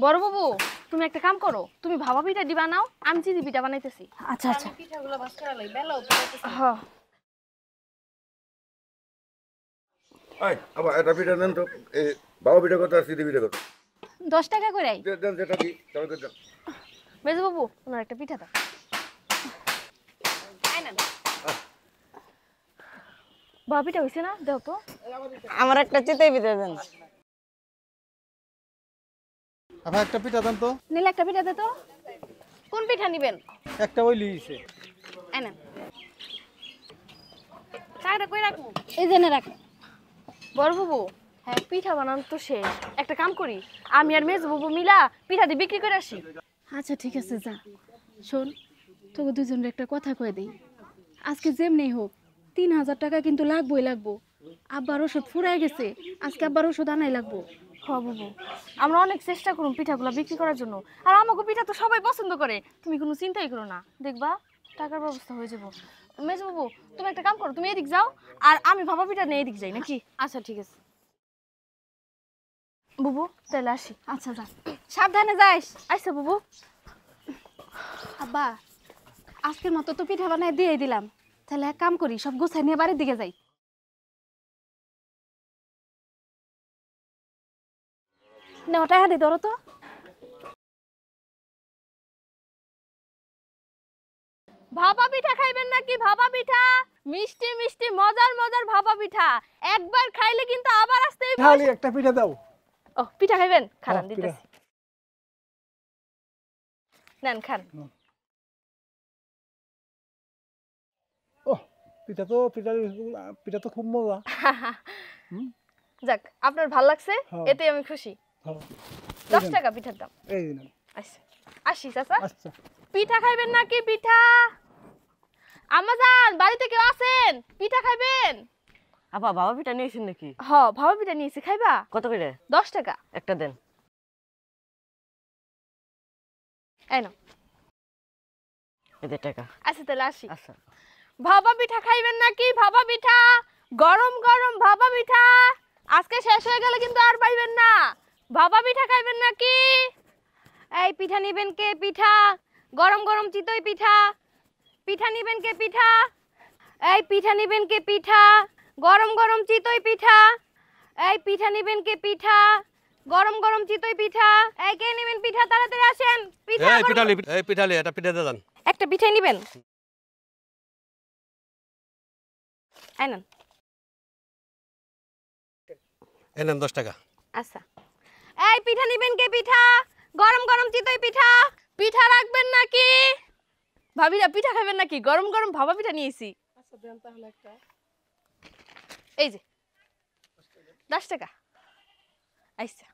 বড় বাবু তুমি একটা কাম করো, তুমি ভাবা পিঠা দিবা নাও, আমি চিনি পিঠা বানাইতেছি। আচ্ছা আচ্ছা পিঠাগুলো বাস করা লই বেলাও বানাইতেছি। হ্যাঁ আই আবার এটা পিঠা দেন তো। এই বাবা পিঠা কত আর সিদ্ধি পিঠা কত? 10 টাকা করে। দেন যেটা দিই তবে দেন। মেজো বাবু ওনার একটা পিঠা দাও। আই না বাবা পিঠা হইছে না, দাও তো। আমার একটা চিতই পিঠা দেন। আবার একটা পিঠা দেন তো। নিলে একটা পিঠা দে তো। কোন পিঠা নিবেন? একটা ওই লিয়েছে। আই না চাটা কই রাখবো? এই জেনে রাখ। বড় বাবু হ্যাঁ পিঠা বানানো তো শেষ, একটা কাম করি আমি আর মেজো বাবু মিলা পিঠা দিয়ে বিক্রি করে আসি। আচ্ছা ঠিক আছে যা। শোন তোকে দুজনের একটা কথা কয়ে দিই, আজকে যেমনি হোক 3000 টাকা কিন্তু লাগবোই লাগবো। আব্বার ওষুধ ফুরাই গেছে, আজকে আব্বার ওষুধ আনাই লাগবো। হ্যাঁ বাবু আমরা অনেক চেষ্টা করুম পিঠাগুলো বিক্রি করার জন্য, আর আমাকে পিঠা তো সবাই পছন্দ করে, তুমি কোনো চিন্তাই করো না, দেখবা টাকার ব্যবস্থা হয়ে যাবো। মেজো বাবু তুমি একটা কাম করো, তুমি এদিক যাও আর আমি ভাপা পিঠা নিয়ে এদিক যাই নাকি? আচ্ছা ঠিক আছে। বুবু তাহলে আসি। আচ্ছা যা, সাবধানে যাইস। আচ্ছা বুবু। আব্বা আজকের মতো তো পিঠা বানাই দিয়ে দিলাম, তাহলে এক কাম করি সব গোছাই নিয়ে বাড়ির দিকে যাই। নেওয়া টাকা দি ধরো তো। ভাপা পিঠা খাইবেন নাকি? ভাপা পিঠা মিষ্টি মিষ্টি মজার মজার ভাপা পিঠা, একবার খাইলে কিন্তু আবার আসতেই। খালি একটা পিঠা দাও। ও পিঠা খাইবেন? খারান হ্যাঁ, পিঠা। দিতেছি, নেন খান। ও পিঠা তো খুব মজা। যাক আপনার ভাল লাগছে, হ্যাঁ। এতে আমি খুশি। হ্যাঁ, 10 টাকা পিঠার দাম। এই দিন। আচ্ছা আসি চাচা। আচ্ছা পিঠা খাইবেন নাকি? পিঠা আমাজান বাড়িতে কেউ আছেন? পিঠা খাইবেন? আপা বাবা পিঠা নিয়েছেন নাকি? হ ভাবা পিঠা নিয়েছি, খাইবা? কত করে? 10 টাকা। একটা দেন। এই নাও। এদের টাকা। আচ্ছা তাহলে আসি। আচ্ছা ভাপা পিঠা খাইবেন নাকি? ভাপা পিঠা গরম গরম ভাপা পিঠা, আজকে শেষ হয়ে গেলে কিন্তু আর পাইবেন না। ভাপা পিঠা খাইবেন নাকি? এই পিঠা নিবেন কে? পিঠা গরম গরম চিতই পিঠা। পিঠা নিবেন কে? পিঠা এই পিঠা নিবেন কে? পিঠা গরম গরম চিতই পিঠা। এই পিঠা নিবেন কে? পিঠা গরম গরম চিতই পিঠা। এই কে নিবেন পিঠা? তাড়াতাড়ি আসেন। পিঠা এই পিঠালি এটা পিঠা দেন। একটা পিঠাই নিবেন। এই নেন। এনেন 10 টাকা। আচ্ছা এই পিঠা নিবেন কে? পিঠা গরম গরম চিতই পিঠা। পিঠা রাখবেন নাকি? ভাবিরা পিঠা খাবেন নাকি? গরম গরম ভাপা পিঠা নিয়েছি। আচ্ছা দেন তাহলে একটা। এই যে 10 টাকা। আচ্ছা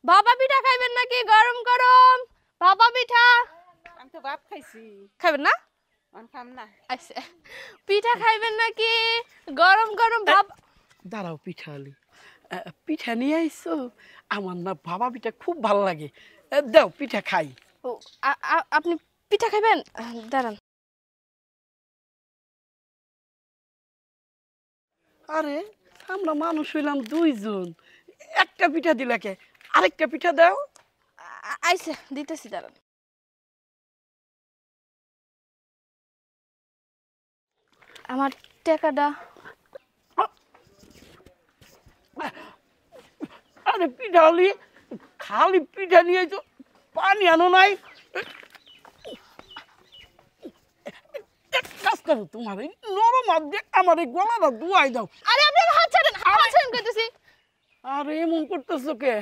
ভাপা পিঠা খাইবেন নাকি? গরম গরম ভাপা পিঠা। আমি তো ভাত খাইছি, খাইবেন না? আমি খাম না। আচ্ছা পিঠা খাইবেন নাকি? গরম গরম ভাপ। দাঁড়াও পিঠালি, পিঠা নিয়ে আইছো? আমার না বাবা পিঠা খুব ভালো লাগে, দাও পিঠা খাই। ও আপনি পিঠা খাইবেন? দাঁড়ান। আরে আমরা মানুষ হইলাম দুইজন, একটা পিঠা দিলে কে? আরেকটা পিঠা দাও। আইসা দিতেছি, দাঁড়ান। আমার টাকাটা। আরে পিঠালি খালি পিঠা নিয়ে আইছো, পানি আনো নাই? এক কাজ করো, তোমার এই নরম হাত দিয়ে আমার এই গলাটা ধুয়াই দাও। আরে আপনি আমার হাত ছাড়েন, হাত ছাড়েন কইতেছি। আরে এমন করতেছো কে?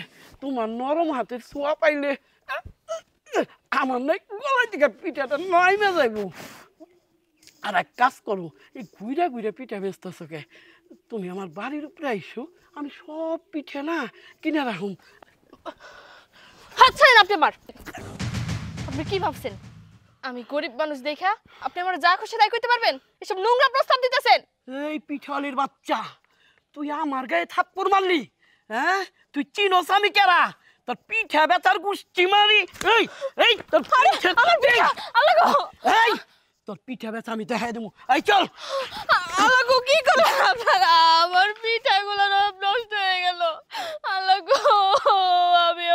তোমার নরম হাতের ছোঁয়া পাইলে আমার নাই গলায় থেকে পিঠাটা নাইমে যাইব। আর এক কাজ করো, এই ঘুরে ঘুরে পিঠা বেচতেছো কে? তুমি আমার বাড়ির উপরে আইসো, আমি সব পিঠে না কিনে রাখুন। হাত ছাড়েন আপনি আমার। আপনি কি ভাবছেন আমি গরিব মানুষ দেখা আপনি আমার যা খুশি তাই কইতে পারবেন? এসব নোংরা প্রস্তাব দিতেছেন। এই পিঠালির বাচ্চা, তুই আমার গায়ে থাপ্পড় মারলি? হ্যাঁ তুই চিনোস আমি কেরা? তোর পিঠা বেচার গুষ্টি মারি। এই এই তোর পিঠা আমার পিঠা আল্লাহ গো। এই তোর পিঠা বেচা আমি দেখাই দেবো। এই চল। আল্লাহ গো কি করলেন আপনারা? আমার পিঠাগুলো সব নষ্ট হয়ে গেল। আল্লাহ গো আমি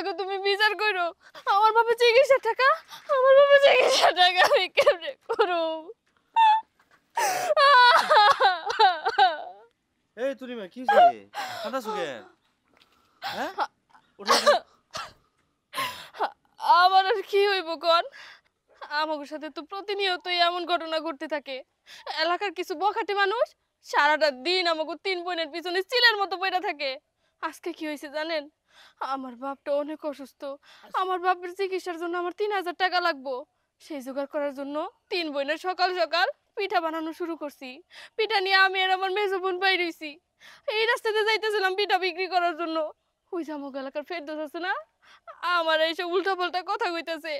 আমাকে তুমি বিচার করো। আমার বাবা চিকিৎসার টাকা, আমার বাবা চিকিৎসার টাকা আমি কেমনে করো? এই তুই মা কি হইছে কাঁদা সুকে হ্যাঁ ওঠো আমার আর কি হইব কোন? আমার সাথে তো প্রতিনিয়তই এমন ঘটনা ঘটতে থাকে। এলাকার কিছু বখাটে মানুষ সারাটা দিন আমাকে 3 বোনের পিছনে চিলের মতো পড়ে থাকে। আজকে কি হয়েছে জানেন? আমার বাপটা অনেক অসুস্থ। আমার বাপের চিকিৎসার জন্য আমার 3000 টাকা লাগবো। সেই জোগাড় করার জন্য 3 বোনের সকাল সকাল পিঠা বানানো শুরু করছি। পিঠা নিয়ে আমি আর আমার মেজো বোন বাইর হইছি। এই রাস্তাতে যাইতেছিলাম পিঠা বিক্রি করার জন্য। ওই যে আমাকে এলাকার ফেরদৌস আছে না, আমার এইসব উল্টাপাল্টা কথা কইতাছে।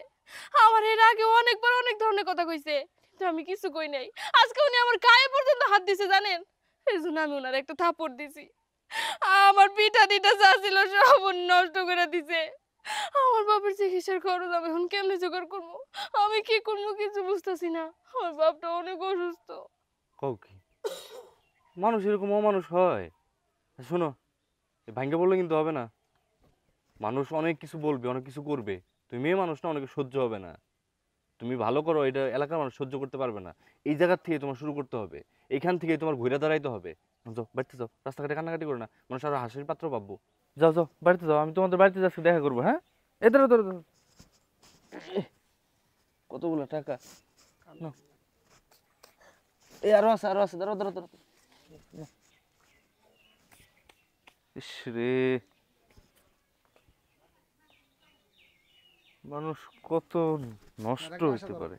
আমার এর আগে অনেকবার অনেক ধরনের কথা কইছে, কিন্তু আমি কিছু কই নাই। আজকে উনি আমার গায়ে পর্যন্ত হাত দিছে জানেন। এই জন্য আমি ওনার একটা থাপড় দিছি। আমার পিঠা টিঠা যা ছিল সব উনি নষ্ট করে দিছে। আমার বাবার চিকিৎসার খরচ আমি এখন কেমনে জোগাড় করবো? আমি কি করবো কিছু বুঝতেছি না। আমার বাপটা অনেক অসুস্থ। কও কি মানুষ এরকম অমানুষ হয়? শোনো ভাঙ্গে বললে কিন্তু হবে না। মানুষ অনেক কিছু বলবে, অনেক কিছু করবে। তুমি মেয়ে মানুষ না, অনেকে সহ্য হবে না। তুমি ভালো করো, এটা এলাকার মানুষ সহ্য করতে পারবে না। এই জায়গার থেকে তোমার শুরু করতে হবে, এইখান থেকে তোমার ঘুরে দাঁড়াইতে হবে। যাও বাড়িতে যাও, রাস্তাঘাটে কান্নাকাটি করো না, মানুষ আরো হাসির পাত্র পাবো। যাও যাও বাড়িতে যাও, আমি তোমাদের বাড়িতে যাচ্ছি, দেখা করবো। হ্যাঁ এদের কতগুলো টাকা নাও। এই আরো আছে ধরো ধরো ধরো। ইস রে, মানুষ কত নষ্ট হইতে পারে।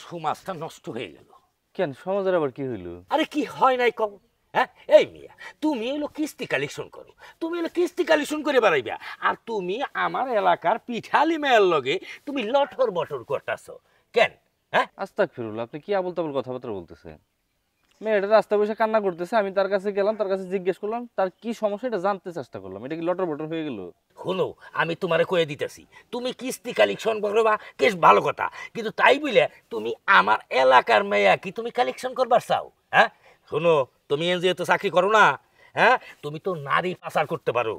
সমাজটা নষ্ট হয়ে গেল। কেন সমাজের আবার কি হইলো? আরে কি হয় নাই কম? হ্যাঁ এই মিয়া, তুমি এলো কিস্তি কালেকশন করো, তুমি এলো কিস্তি কালেকশন করে বেড়াইবা, আর তুমি আমার এলাকার পিঠালি মেয়ের লগে তুমি লটর বটর করতেছো কেন? হ্যাঁ আস্তাগফিরুল্লাহ, আপনি কি আবল তাবল কথাবার্তা বলতেছেন? মেয়েটা রাস্তা বসে কান্না করতেছে, আমি তার কাছে গেলাম, তার কাছে জিজ্ঞেস করলাম তার কি সমস্যা, এটা জানতে চেষ্টা করলাম। এটা কি লটর বটর হয়ে গেল? শোনো, আমি তোমারে কয়ে দিতেছি, তুমি কিস্তি কালেকশন করবা বেশ ভালো কথা, কিন্তু তাই বলে তুমি আমার এলাকার মেয়া কি তুমি কালেকশন করবার চাও? হ্যাঁ শোনো, তুমি যেহেতু চাকরি করো না, হ্যাঁ তুমি তো নারী পাচার করতে পারো।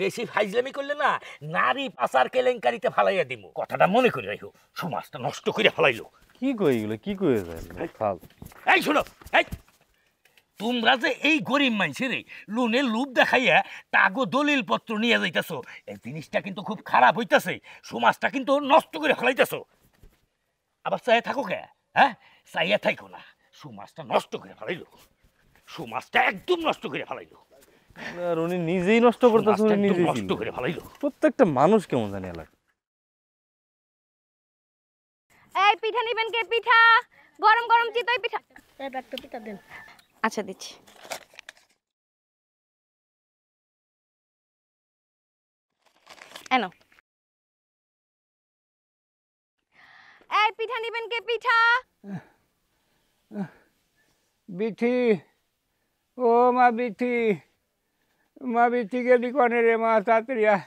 বেশি ফাইজলামি করলে না নারী পাচার কেলেঙ্কারিতে ফালাইয়া দিব। কথাটা মনে করে রাখো, সমাজটা নষ্ট করে ফালাইলো। কি কই এগুলো, কি কয়ে যায়? এই শোনো, এই তোমরা যে এই গরিব মানুষের লোনের লুপ দেখাইয়া তাগো দলিল পত্র নিয়ে যাইতেছো, এই জিনিসটা কিন্তু খুব খারাপ হইতাছে, সমাজটা কিন্তু নষ্ট করে ফেলাইতেছো। আবার চাইয়া থাকো কে? হ্যাঁ চাইয়া থাকো না, সমাজটা নষ্ট করে ফেলাইলো, সমাজটা একদম নষ্ট করে ফেলাইলো। আর উনি নিজেই নষ্ট করতেছে, উনি নিজেই নষ্ট করে ফেলাইলো। প্রত্যেকটা মানুষ কেমন জানি এলাকা। এই পিঠা নিবেন কে? পিঠা, গরম গরম চিতই পিঠা। একটা পিঠা দেন। আচ্ছা দিচ্ছি। এনো। এই পিঠা নিবেন কে? পিঠা। বিঠি, ও মা বিঠি, মা বিঠি গেলি কনে রে মা, তাড়াতাড়ি আয়।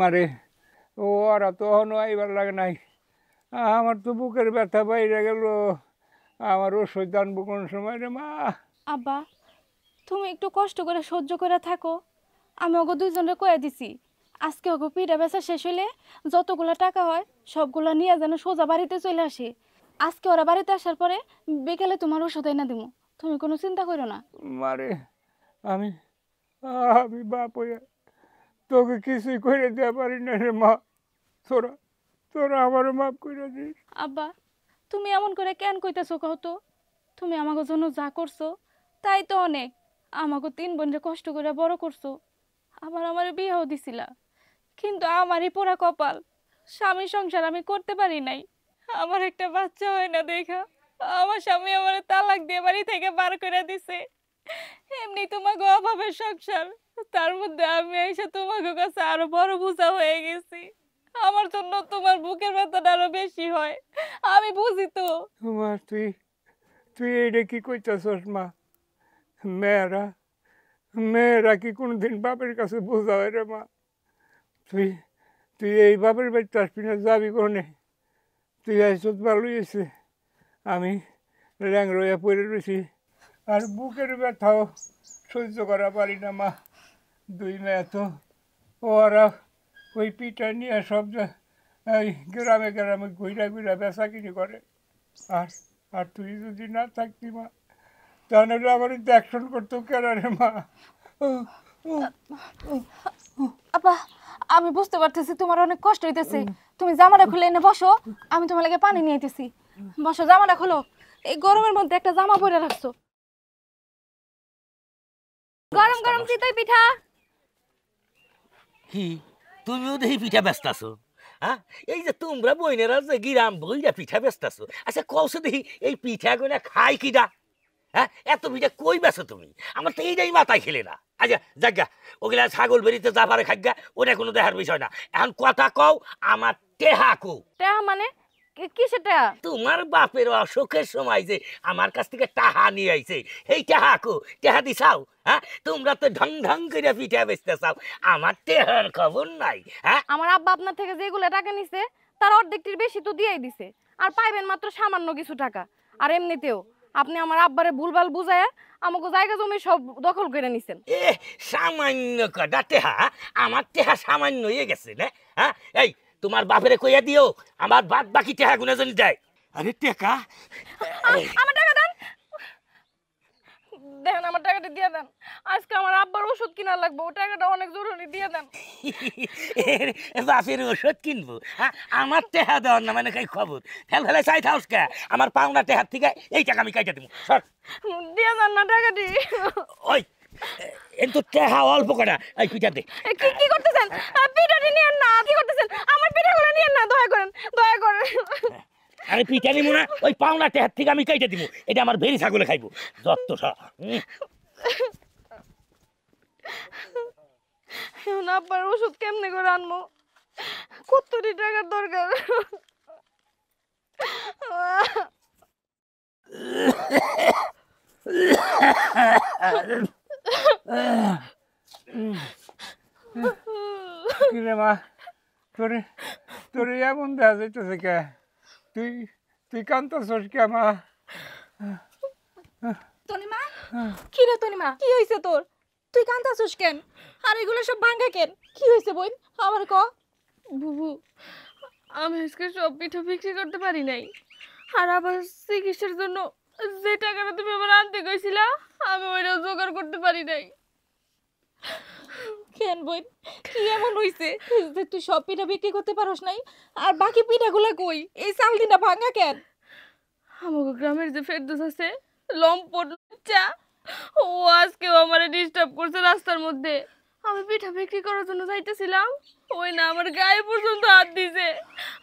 মারে ও ওরা তো হনো আইবার লাগে নাই। আমার তো বুকের ব্যথা বাইরে গেল, আমার ওষুধ আনবো কোন সময় রে মা? আব্বা তুমি একটু কষ্ট করে সহ্য করে থাকো। আমি ওগো দুইজনে কয়ে দিছি, আজকে ওগো পিঠা বেচা শেষ হইলে যতগুলা টাকা হয় সবগুলা নিয়ে যেন সোজা বাড়িতে চলে আসে। আজকে ওরা বাড়িতে আসার পরে বিকেলে তোমার ওষুধ এনে দিব, তুমি কোনো চিন্তা করো না। মারে আমি আমি বাপ হইয়া তোকে কিছুই করে দেওয়া পারি না রে মা, তোরা তোরা আমার মাফ করে দিস। আব্বা তুমি এমন করে কেন কইতেছো কও তো? তুমি আমাকে জন্য যা করছো তাই তো অনেক। আমাকে 3 বোনরে কষ্ট করে বড় করছো, আবার আমার বিয়েও দিছিলা, কিন্তু আমারই পোড়া কপাল, স্বামী সংসার আমি করতে পারি নাই। আমার একটা বাচ্চা হয় না দেখা আমার স্বামী আমার তালাক দিয়ে বাড়ি থেকে বার করে দিছে। এমনি তোমাকে অভাবের সংসার, তার মধ্যে আমি এসে তোমাকে কাছে আরো বড় বোঝা হয়ে গেছি। আমার জন্য তোমার বুকের ব্যথাটা আরো বেশি হয়, আমি বুঝি তো। তোমার তুই তুই এইটা কি কইতাছস মা? মেয়েরা মেয়েরা কি কোনোদিন বাপের কাছে বোঝা হয় রে মা? তুই তুই এই বাপের বাড়িতে আসবি না, যাবি কোনে? তুই আইসত ভালোই এসে, আমি ল্যাংরইয়া পড়ে রয়েছি, আর বুকের ব্যথাও সহ্য করা পারি না মা। দুই মেয়ে তো ওরা ওই পিঠা নিয়ে সব এই গ্রামে গ্রামে ঘুরা ঘুরা বেচা কিনি করে। আর আর তুই যদি না থাকতি মা, তাহলে আমার দেখশন করতো কেন রে মা? আপা আমি বুঝতে পারতেছি তোমার অনেক কষ্ট হইতেছে, তুমি জামাটা খুলে এনে বসো, আমি তোমার লাগে পানি নিয়ে আইতেছি। বসো, জামাটা খোলো, এই গরমের মধ্যে একটা জামা পরে রাখছো। গরম গরম চিতই পিঠা। কি তুমিও দেখি পিঠা ব্যস্ত আছো? হ্যাঁ, এই যে তোমরা বইনেরা যে গিরাম বইরা পিঠা ব্যস্ত আছো, আচ্ছা কওছো দেখি এই পিঠা গুলা খাই কিনা? হ্যাঁ, এত পিঠা কই বেছো তুমি? আমার তো এইটাই মাথায় খেলে না। আচ্ছা জাগা, ওগুলা ছাগল বেরিতে যা পারে খাগ্যা, ওটা কোনো দেখার বিষয় না। এখন কথা কও, আমার টেহা কো। টেহা মানে কিসের টেহা? তোমার বাপের অসুখের সময় যে আমার কাছ থেকে টাহা নিয়ে আইছে, এই টাহা কো, টেহা দিছাও? হ্যাঁ, তোমরা তো ঢং ঢং করে পিঠা বেচতে চাও, আমার টেহার খবর নাই। হ্যাঁ, আমার আব্বা আপনার থেকে যেগুলো টাকা নিছে তার অর্ধেকটির বেশি তো দিয়েই দিছে, আর পাইবেন মাত্র সামান্য কিছু টাকা। আর এমনিতেও আপনি আমার আব্বারে ভুলভাল বুঝায় আমাকে জায়গা জমি সব দখল করে নিছেন। এ সামান্য কটা টেহা, আমার টেহা সামান্য হয়ে গেছে না? হ্যাঁ, এই তোমার বাপেরে কইয়া দিও আমার বাদ বাকি টেহা গুনে জনি দেয়। আরে টেকা, আমার টাকা দেন, দেন আমার টাকাটা দিয়ে দেন। আজকে আমার আব্বার ওষুধ কিনা লাগবে, ও টাকাটা অনেক জরুরি, দিয়ে দেন। বাপের ওষুধ কিনবো? হ্যাঁ, আমার টেহা দেওয়ার না মানে কই খবর? ফেল ফেলে চাই থাউস কে? আমার পাওনা টেহার থেকে এই টাকা আমি কাইটা দিব। সর, দিয়ে দেন না টাকাটি। ওই কিন্তু টেহা অল্প কটা, এই পিঠা দে। কি কি করতেছেন? পিঠাটি নিয়েন না, কি করতেছেন? আমার পিঠাগুলো নিয়েন না, দয়া করেন, দয়া করেন। আমি পিঠা নিবো না, ওই পাওনা টেহার থেকে আমি কাইটা দিব। এটা আমার ভেরি ছাগলে খাইবো যত সব। এখন আব্বার ওষুধ কেমনে করে আনবো? কতটি টাকার দরকার? কিরে মা, তোরে তোরে এমন দেখা যাইতেছে কে? তুই তুই কান্দতেছস কে মা? তনিমা, কি রে তনিমা, কি হইছে তোর? তুই কান্দাছস কেন? আর এগুলো সব ভাঙা কেন? কি হইছে বোন, আমার ক। বুবু, আমি আজকে সব পিঠা বিক্রি করতে পারি নাই, আর আবার চিকিৎসার জন্য যে টাকাটা তুমি আমার আনতে কইছিলা, আমি ওইটাও জোগাড় করতে পারি নাই। কেন বোন, কি এমন হইছে যে তুই সব পিঠা বিক্রি করতে পারোস নাই? আর বাকি পিঠাগুলা কই? এই চাল দিনা ভাঙা কেন? আমাকে গ্রামের যে ফেরদৌস আছে, লম্পট চা, ও আজকেও আমারে ডিস্টার্ব করছে রাস্তার মধ্যে। আমি পিঠা বিক্রি করার জন্য যাইতেছিলাম, ওই না আমার গায়ে পর্যন্ত হাত দিছে।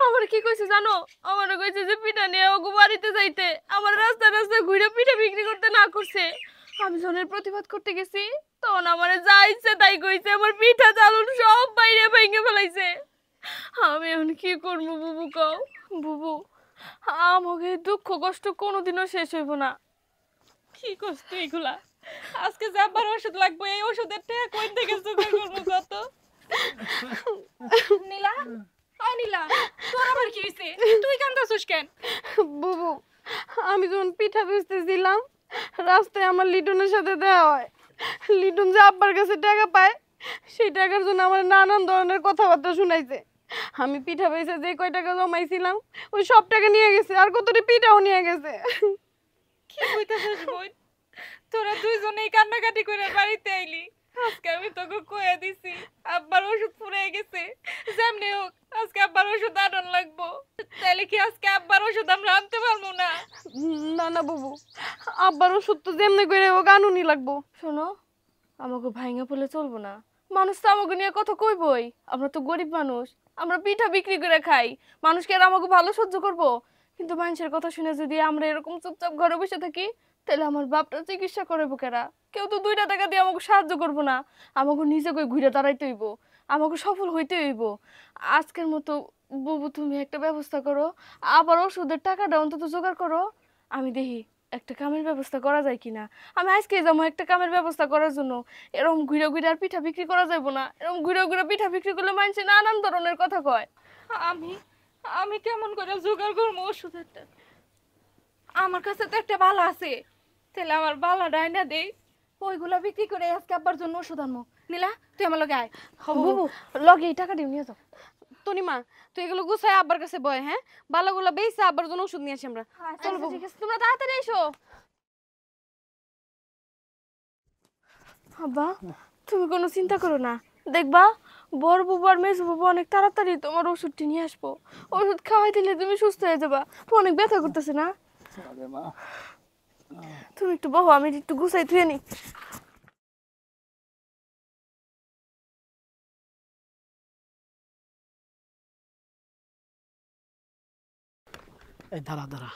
আমার কি কইছে জানো? আমার কইছে যে পিঠা নিয়ে ওগো বাড়িতে যাইতে, আমার রাস্তায় রাস্তায় ঘুরে পিঠা বিক্রি করতে না করছে। আমি জনের প্রতিবাদ করতে গেছি, তখন আমার যা ইচ্ছে তাই কইছে, আমার পিঠা চালুন সব বাইরে ভেঙে ফেলাইছে। আমি এখন কি করবো বুবু কও? বুবু, আমাকে দুঃখ কষ্ট কোনোদিনও শেষ হইব না। কি কষ্ট এগুলা! আজকে যে আবার ওষুধ লাগবে, এই ওষুধের টাকা কই থেকে জোগাড় করবো কত? নীলা, ও নীলা, তোর আবার কি হইছে? তুই কান্দাছস কেন? বুবু, আমি যখন পিঠা বেচতেছিলাম, রাস্তায় আমার লিটনের সাথে দেখা হয়। লিটন যে আব্বার কাছে টাকা পায়, সেই টাকার জন্য আমার নানান ধরনের কথাবার্তা শুনাইছে। আমি পিঠা বেচে যে কয় টাকা জমাইছিলাম, ওই সব টাকা নিয়ে গেছে, আর কতটি পিঠাও নিয়ে গেছে। কি কইতাছস বোন? তোরা দুইজনেই কান্নাকাটি করে বাড়িতে আইলি। আজকে আমি তোকে কইয়া দিছি আব্বার ওষুধ ফুরাই গেছে, যেমনি হোক আজকে আব্বার ওষুধ আনন লাগবো। তাইলে কি আজকে আব্বার ওষুধ আমরা আনতে পারবো না? না না বুবু, আব্বার ওষুধ তো যেমনি করে ও কানুনি লাগবো। শোনো, আমাকে ভাইঙ্গা বলে চলবো না। মানুষ তো আমাকে নিয়ে কথা কইবই, আমরা তো গরিব মানুষ, আমরা পিঠা বিক্রি করে খাই। মানুষকে আর আমাকে ভালো সহ্য করবো? কিন্তু মানুষের কথা শুনে যদি আমরা এরকম চুপচাপ ঘরে বসে থাকি, তাহলে আমার বাপটা চিকিৎসা করবো কেরা? কেউ তো 2টা টাকা দিয়ে আমাকে সাহায্য করবো না। আমাকে নিজে কই ঘুরে দাঁড়াইতে হইব, আমাকে সফল হইতে হইব। আজকের মতো বুবু তুমি একটা ব্যবস্থা করো, আবার ওষুধের টাকাটা অন্তত জোগাড় করো। আমি দেখি একটা কামের ব্যবস্থা করা যায় কিনা? আমি আজকে যাবো একটা কামের ব্যবস্থা করার জন্য। এরকম ঘুরে ঘুরে আর পিঠা বিক্রি করা যাবে না। এরকম ঘুরে ঘুরে পিঠা বিক্রি করলে মানুষে নানান ধরনের কথা কয়। আমি আমি কেমন করে জোগাড় করবো ওষুধের টাকা? আমার কাছে তো একটা বালা আছে, তাহলে আমার বালা ডাইনা দেই, ওইগুলা বিক্রি করে আজকে আব্বার জন্য ওষুধ আনবো। নীলা, তুই আমার লগে আয়। বুবু লগে এই টাকা দিয়ে নিয়ে যাও। তনিমা, তুই এগুলো গুছাই আব্বার কাছে বয়। হ্যাঁ, বালাগুলা বেইছে আব্বার জন্য ওষুধ নিয়ে আসি আমরা। চলো ঠিক আছে, তোমরা তাড়াতাড়ি এসো। আব্বা তুমি কোনো চিন্তা করো না, দেখবা বড় বুবু আর মেজু বুবু অনেক তাড়াতাড়ি তোমার ওষুধটি নিয়ে আসবো। ওষুধ খাওয়াই দিলে তুমি সুস্থ হয়ে যাবা। অনেক ব্যথা করতেছে না? তুমি একটু বহো, আমি একটু গুছাই ধুয়ে নি। এই দাঁড়া দাঁড়া,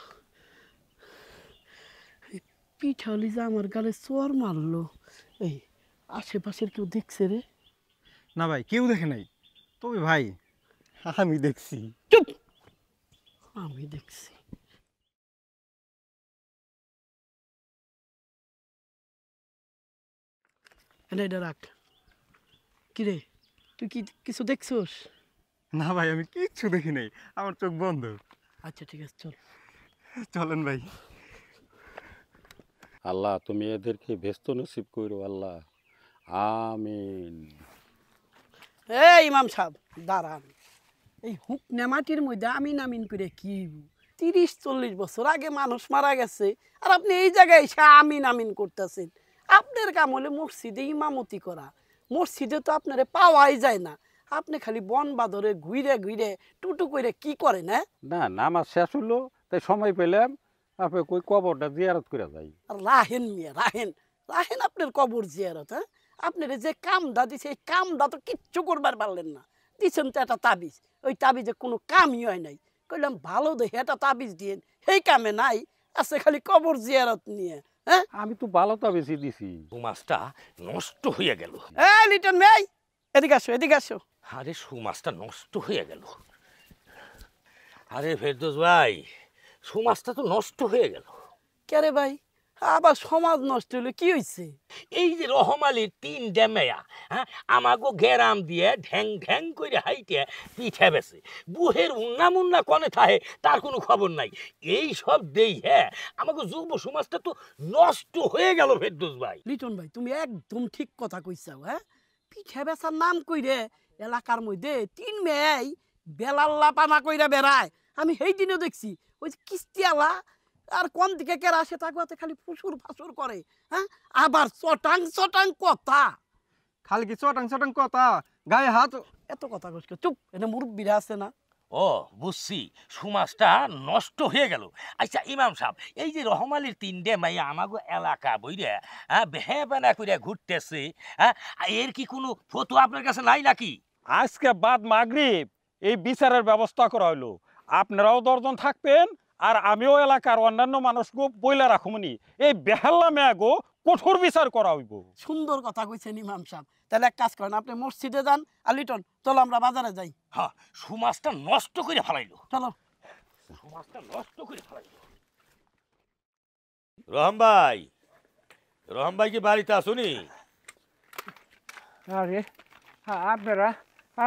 এই পিঠালি যে আমার গালে চোর মারলো, এই আশেপাশের কেউ দেখছে রে? না ভাই, কেউ দেখে নাই, তবে ভাই আমি দেখছি। চুপ, আমি দেখছি। এটা রাখ। কিরে, তুই কি কিছু দেখছোস? না ভাই, আমি কিচ্ছু দেখি নাই, আমার চোখ বন্ধ। আচ্ছা ঠিক আছে, চল। চলেন ভাই। আল্লাহ তুমি এদেরকে ব্যস্ত নসিব করো আল্লাহ, আমিন। এই ইমাম সাহেব দাঁড়ান, এই হুকনা মাটির মধ্যে আমিন আমিন করে কি 30-40 বছর আগে মানুষ মারা গেছে, আর আপনি এই জায়গায় এসে আমিন আমিন করতেছেন? আপনার কাম হলে মসজিদে ইমামতি করা, মসজিদে তো আপনারে পাওয়াই যায় না, আপনি খালি বন বাদরে ঘুরে ঘুরে টুটু করে কি করেন? হ্যাঁ, না নামাজ শেষ হলো তাই সময় পেলাম, আপনি কই কবরটা জিয়ারত করে যাই। আর রাহেন মিয়া রাহেন, রাহেন আপনার কবর জিয়ারত। হ্যাঁ, আপনার যে কামটা দিছে এই কামটা তো কিচ্ছু করবার পারলেন না। দিচ্ছেন তো একটা তাবিজ, ওই তাবিজে কোনো কামই হয় নাই। কইলাম ভালো দেখে একটা তাবিজ দিয়েন, সেই কামে নাই, আছে খালি কবর জিয়ারত নিয়ে। হ্যাঁ, আমি তো ভালো তো বেশি দিছি। মাছটা নষ্ট হয়ে গেল। এই লিটন ভাই, এদিকে আসো এদিকে আসো। আরে সুমাছটা নষ্ট হয়ে গেল। আরে ফেরদৌস ভাই, সুমাছটা তো নষ্ট হয়ে গেল। কে রে ভাই, আবার সমাজ নষ্ট হলো, কি হয়েছে? এই যে রহমালির 3 মেয়া, হ্যাঁ, আমাগো গেরাম দিয়ে ঢ্যাং ঢ্যাং করে হাইটে পিঠে বেছে, বুহের উন্না মুন্না কনে থাহে তার কোনো খবর নাই। এই সব দেই, হ্যাঁ, আমাগো যুব সমাজটা তো নষ্ট হয়ে গেল ফেরদৌস ভাই। লিটন ভাই তুমি একদম ঠিক কথা কইছাও। হ্যাঁ, পিঠে বেচার নাম কইরে এলাকার মধ্যে 3 মেয়াই বেলাল্লা পানা কইরা বেড়ায়। আমি সেই দিনও দেখছি ওই যে কিস্তিওয়ালা আর কোন দিকে কেরা আসে তাকে খালি ফুসুর ফাসুর করে। হ্যাঁ, আবার চটাং চটাং কথা, খালি কি চটাং চটাং কথা, গায়ে হাত। এত কথা কইছ চুপ, এটা মুরব্বিরা আছে না? ও বুঝছি, সমাজটা নষ্ট হয়ে গেল। আচ্ছা ইমাম সাহেব, এই যে রহমালির 3 মাইয়া আমাগো এলাকা বইরে, হ্যাঁ, বেহেবানা করে ঘুরতেছে, হ্যাঁ, এর কি কোনো ফটো আপনার কাছে নাই নাকি? আজকে বাদ মাগরিব এই বিচারের ব্যবস্থা করা হইলো, আপনারাও 10 জন থাকবেন আর আমিও এলাকার অন্যান্য মানুষকে বইলা রাখুমনি, এই বেহাল্লা মেয়াগো কঠোর বিচার করা হইব। সুন্দর কথা কইছেন ইমাম সাহেব। তাহলে এক কাজ করেন, আপনি মসজিদে যান, আর লিটন চলো আমরা বাজারে যাই। হ্যাঁ, সমাজটা নষ্ট করে ফেলাইলো, চলো। সমাজটা নষ্ট করে ফেলাইলো। রহম ভাই, রহম ভাই কি বাড়িতে আসুনি? আরে আপনারা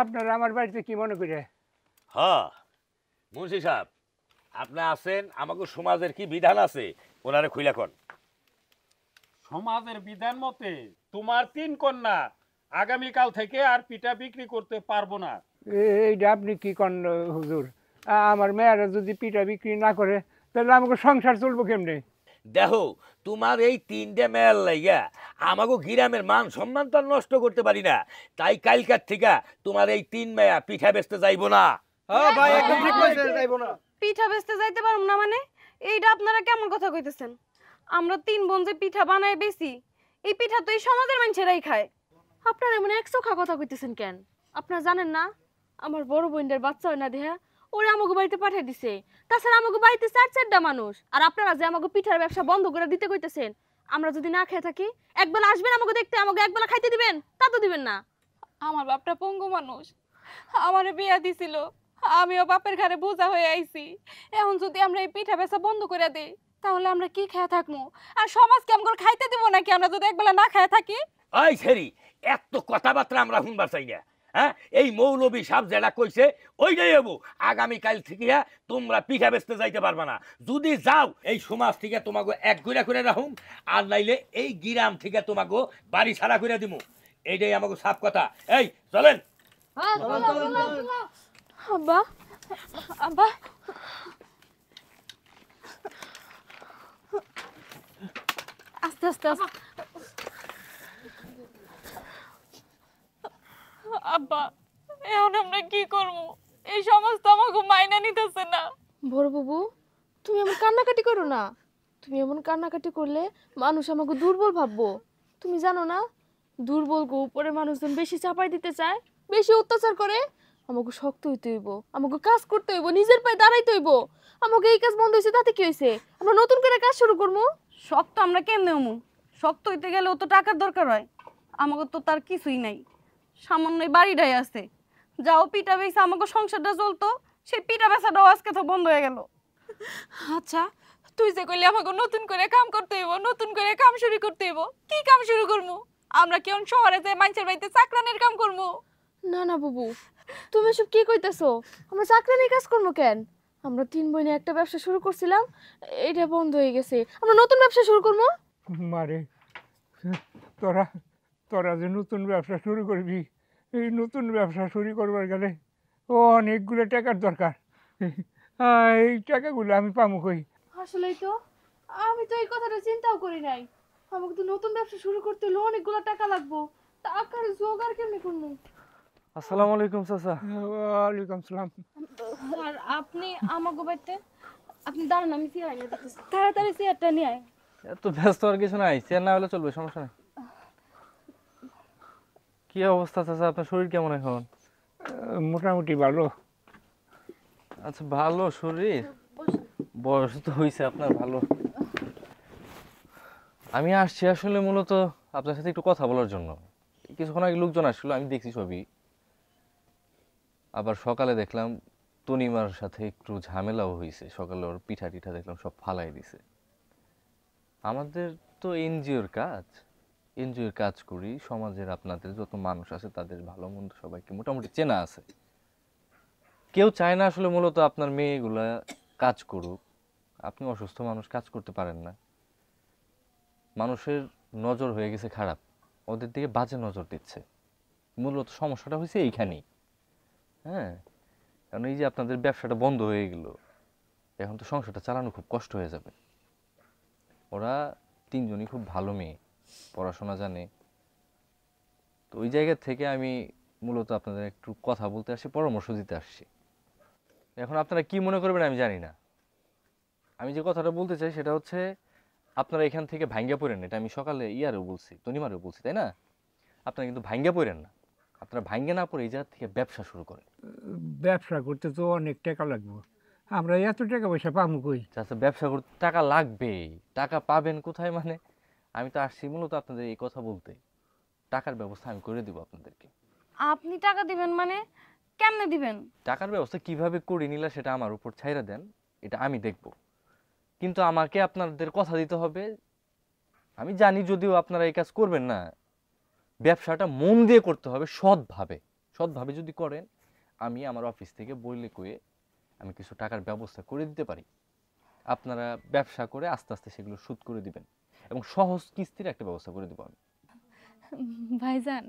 আপনারা আমার বাড়িতে কি মনে করে? হ্যাঁ মুন্সি সাহেব, আপনি আছেন, আমাকে সমাজের কি বিধান আছে ওনারে খুইলা কোন। সমাজের বিধান মতে তোমার 3 কন্যা আগামীকাল থেকে আর পিঠা বিক্রি করতে পারবো না। এইটা আপনি কি করেন হুজুর? আমার মেয়েরা যদি পিঠা বিক্রি না করে তাহলে আমাকে সংসার চলবো কেমনে? দেখো, তোমার এই 3 মেয়ের লাইগা আমাকে গ্রামের মান সম্মান তো আর নষ্ট করতে পারি না, তাই কালকার থেকে তোমার এই 3 মেয়া পিঠা বেচতে যাইবো না। হ্যাঁ ভাই, একদম ঠিক কইছে, যাইবো না। পিঠা বেচতে যাইতে পারুম না মানে? এইটা আপনারা কেমন কথা কইতেছেন? আমরা 3 বোন যে পিঠা বানায় বেশি, এই পিঠা তো এই সমাজের মানুষেরাই খায়। আপনারা এমন একচোখা কথা কইতেছেন কেন? আপনারা জানেন না আমার বড় বোনদের বাচ্চা হয় না দেহা, ওরা আমাকে বাড়িতে পাঠিয়ে দিছে। তাছাড়া আমাকে বাড়িতে 4-4টা মানুষ, আর আপনারা যে আমাকে পিঠার ব্যবসা বন্ধ করে দিতে কইতেছেন, আমরা যদি না খেয়ে থাকি একবেলা আসবেন আমাকে দেখতে, আমাকে একবেলা খাইতে দিবেন? তা তো দিবেন না। আমার বাপটা পঙ্গু মানুষ, আমারে বিয়া দিছিল, আমিও বাপের ঘরে বোঝা হয়ে আইছি। এখন যদি আমরা এই পিঠা বেচা বন্ধ করে দেই তাহলে আমরা কি খেয়ে থাকবো? আর সমাজকে আমগুলো খাইতে দিব নাকি আমরা যদি একবেলা না খেয়ে থাকি? ওই সেরি, এত কথাবার্তা আমরা শুনবার চাই না। হ্যাঁ, এই মৌলবী সাহেব যেটা কইছে ওইটাই হবো। আগামীকাল থেকে তোমরা পিঠা বেচতে যাইতে পারবে না। যদি যাও এই সমাজ থেকে তোমাকে এক ঘুরা করে রাখুম, আর নাইলে এই গ্রাম থেকে তোমাকে বাড়ি ছাড়া করে দিমু। এইটাই আমাকে সাফ কথা। এই চলেন। আব্বা আব্বা আস্তে আস্তে আস্তে। আব্বা এখন আমরা কি করব? এই সমাজ তো আমাকে মাইনা নিতেছে না। বড় বাবু, তুমি এমন কান্নাকাটি করো না। তুমি এমন কান্নাকাটি করলে মানুষ আমাকে দুর্বল ভাববো। তুমি জানো না, দুর্বলকে উপরে মানুষজন বেশি চাপাই দিতে চায়, বেশি অত্যাচার করে। আমাকে শক্ত হইতে হইব, আমাকে কাজ করতে হইব, নিজের পায়ে দাঁড়াইতে হইব। আমাকে এই কাজ বন্ধ হয়েছে, তাতে কি হয়েছে? আমরা নতুন করে কাজ শুরু করবো। শক্ত আমরা কেমনে হমু? শক্ত হইতে গেলেও তো টাকার দরকার হয়। আমাকে তো তার কিছুই নাই, সামান্য বাড়িটাই আছে। যাও পিঠা বেচে আমাকে সংসারটা চলতো, সেই পিঠা বেচাটাও আজকে তো বন্ধ হয়ে গেল। আচ্ছা, তুই যে কইলে আমাকে নতুন করে কাম করতে হইব, নতুন করে কাম শুরু করতে হইব, কি কাম শুরু করবো? আমরা কেমন শহরে যে মানুষের বাড়িতে চাকরানির কাম করবো? না না বাবু, তুমি সব কি কইতেছো? আমরা চাকরানির কাজ করবো কেন? আমরা 3 বোনে একটা ব্যবসা শুরু করছিলাম, এটা বন্ধ হয়ে গেছে। আমরা নতুন ব্যবসা শুরু করবো। মারে, তোরা তোরা যে নতুন ব্যবসা শুরু করবি, এই নতুন ব্যবসা শুরু করবার গেলে অনেকগুলো টাকার দরকার। এই টাকাগুলো আমি পাবো কই? আসলেই তো, আমি তো এই কথাটা চিন্তাও করি নাই। আমাকে তো নতুন ব্যবসা শুরু করতে হলে অনেকগুলো টাকা লাগবো। টাকার জোগাড় কেমনে করবো? আসসালামু আলাইকুম চাচা। ওয়ালাইকুম সালাম। আর আপনি আমাকে বাড়িতে, আপনি দাঁড়ান, আমি চেয়ার এনে দিতেছি। তাড়াতাড়ি চেয়ারটা নিয়ে আয়। এত ব্যস্ত আর কিছু নাই, চেয়ার না হলে চলবে, সমস্যা নেই। কি অবস্থা চাচা, আপনার শরীর কেমন এখন? মোটামুটি ভালো। আচ্ছা, ভালো শরীর, বয়স তো হয়েছে আপনার ভালো। আমি আসছি আসলে মূলত আপনার সাথে একটু কথা বলার জন্য। কিছুক্ষণ আগে লোকজন আসলো, আমি দেখছি সবই। আবার সকালে দেখলাম তনিমার সাথে একটু ঝামেলাও হয়েছে। সকালে ওর পিঠা টিঠা দেখলাম সব ফালাই দিছে। আমাদের তো এনজিওর কাজ, এনজিওর কাজ করি। সমাজের আপনাদের যত মানুষ আছে তাদের ভালো মন্দ সবাইকে মোটামুটি চেনা আছে। কেউ চায় না আসলে মূলত আপনার মেয়েগুলা কাজ করুক। আপনি অসুস্থ মানুষ, কাজ করতে পারেন না। মানুষের নজর হয়ে গেছে খারাপ, ওদের দিকে বাজে নজর দিচ্ছে। মূলত সমস্যাটা হয়েছে এইখানেই। হ্যাঁ, কারণ এই যে আপনাদের ব্যবসাটা বন্ধ হয়ে গেল, এখন তো সংসারটা চালানো খুব কষ্ট হয়ে যাবে। ওরা 3 জনই খুব ভালো মেয়ে, পড়াশোনা জানে। তো ওই জায়গা থেকে আমি মূলত আপনাদের একটু কথা বলতে আসছি, পরামর্শ দিতে আসছি। এখন আপনারা কি মনে করবেন আমি জানি না। আমি যে কথাটা বলতে চাই সেটা হচ্ছে, আপনারা এখান থেকে ভাঙ্গা পড়েন। এটা আমি সকালে ইয়ারেও বলছি, তনিমারেও বলছি, তাই না? আপনারা কিন্তু ভাঙ্গা পড়েন না। আপনারা ভাঙ্গে না পড়ে এই জায়গা থেকে ব্যবসা শুরু করেন। ব্যবসা করতে তো অনেক টাকা লাগবে, আমরা এত টাকা পয়সা পাবো কই? আচ্ছা, ব্যবসা করতে টাকা লাগবেই, টাকা পাবেন কোথায়? মানে আমি তো আসছি মূলত আপনাদের এই কথা বলতে। টাকার ব্যবস্থা আমি করে দিব আপনাদেরকে। আপনি টাকা দিবেন মানে? কেমনে দিবেন? টাকার ব্যবস্থা কিভাবে করে নিলা সেটা আমার উপর ছাইরা দেন, এটা আমি দেখব। কিন্তু আমাকে আপনাদের কথা দিতে হবে। আমি জানি যদিও আপনারা এই কাজ করবেন না, ব্যবসাটা মন দিয়ে করতে হবে, সৎভাবে। সৎভাবে যদি করেন, আমি আমার অফিস থেকে বইলে কয়ে আমি কিছু টাকার ব্যবস্থা করে দিতে পারি। আপনারা ব্যবসা করে আস্তে আস্তে সেগুলো শোধ করে দিবেন, এবং সহজ কিস্তির একটা ব্যবস্থা করে দেবো আমি। ভাইজান,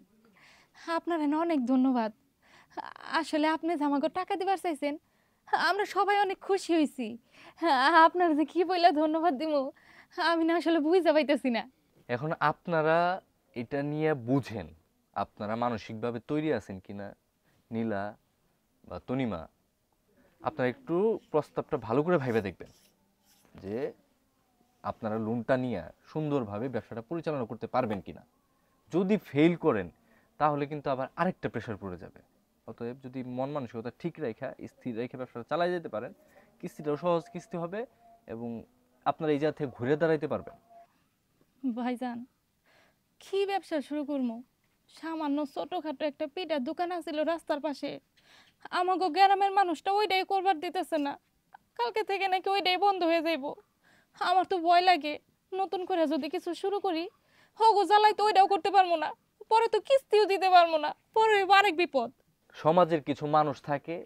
আপনার অনেক ধন্যবাদ। আসলে আপনি যে আমাকে টাকা দিবার চাইছেন, আমরা সবাই অনেক খুশি হয়েছি। আপনার যে কি বলে ধন্যবাদ দিব আমি না আসলে বুঝতে পাইতেছি না। এখন আপনারা এটা নিয়ে বুঝেন, আপনারা মানসিকভাবে তৈরি আছেন কিনা। নীলা বা তনিমা, আপনারা একটু প্রস্তাবটা ভালো করে ভাইবে দেখবেন যে আপনারা লোনটা নিয়ে সুন্দরভাবে ব্যবসাটা পরিচালনা করতে পারবেন কিনা। যদি ফেল করেন তাহলে কিন্তু আবার আরেকটা প্রেশার পড়ে যাবে। অতএব যদি মন মানসিকতা ঠিক রেখা, স্থির রেখে ব্যবসাটা চালাই যেতে পারেন, কিস্তিটাও সহজ কিস্তি হবে এবং আপনারা এই জায়গা থেকে ঘুরে দাঁড়াইতে পারবেন। ভাইজান, কি ব্যবসা শুরু করবো? সামান্য ছোটখাটো একটা পিঠার দোকান আছিল রাস্তার পাশে, আমাকে গ্রামের মানুষটা ওইটাই করবার দিতেছে না। কালকে থেকে নাকি ওইটাই বন্ধ হয়ে যাইব। আমার তো ভয় লাগে নতুন করে যদি কিছু শুরু করি হগো জ্বালাই তো ওইটাও করতে পারবো না, পরে তো কিস্তিও দিতে পারবো না, পরে হইবো আরেক বিপদ। সমাজের কিছু মানুষ থাকে,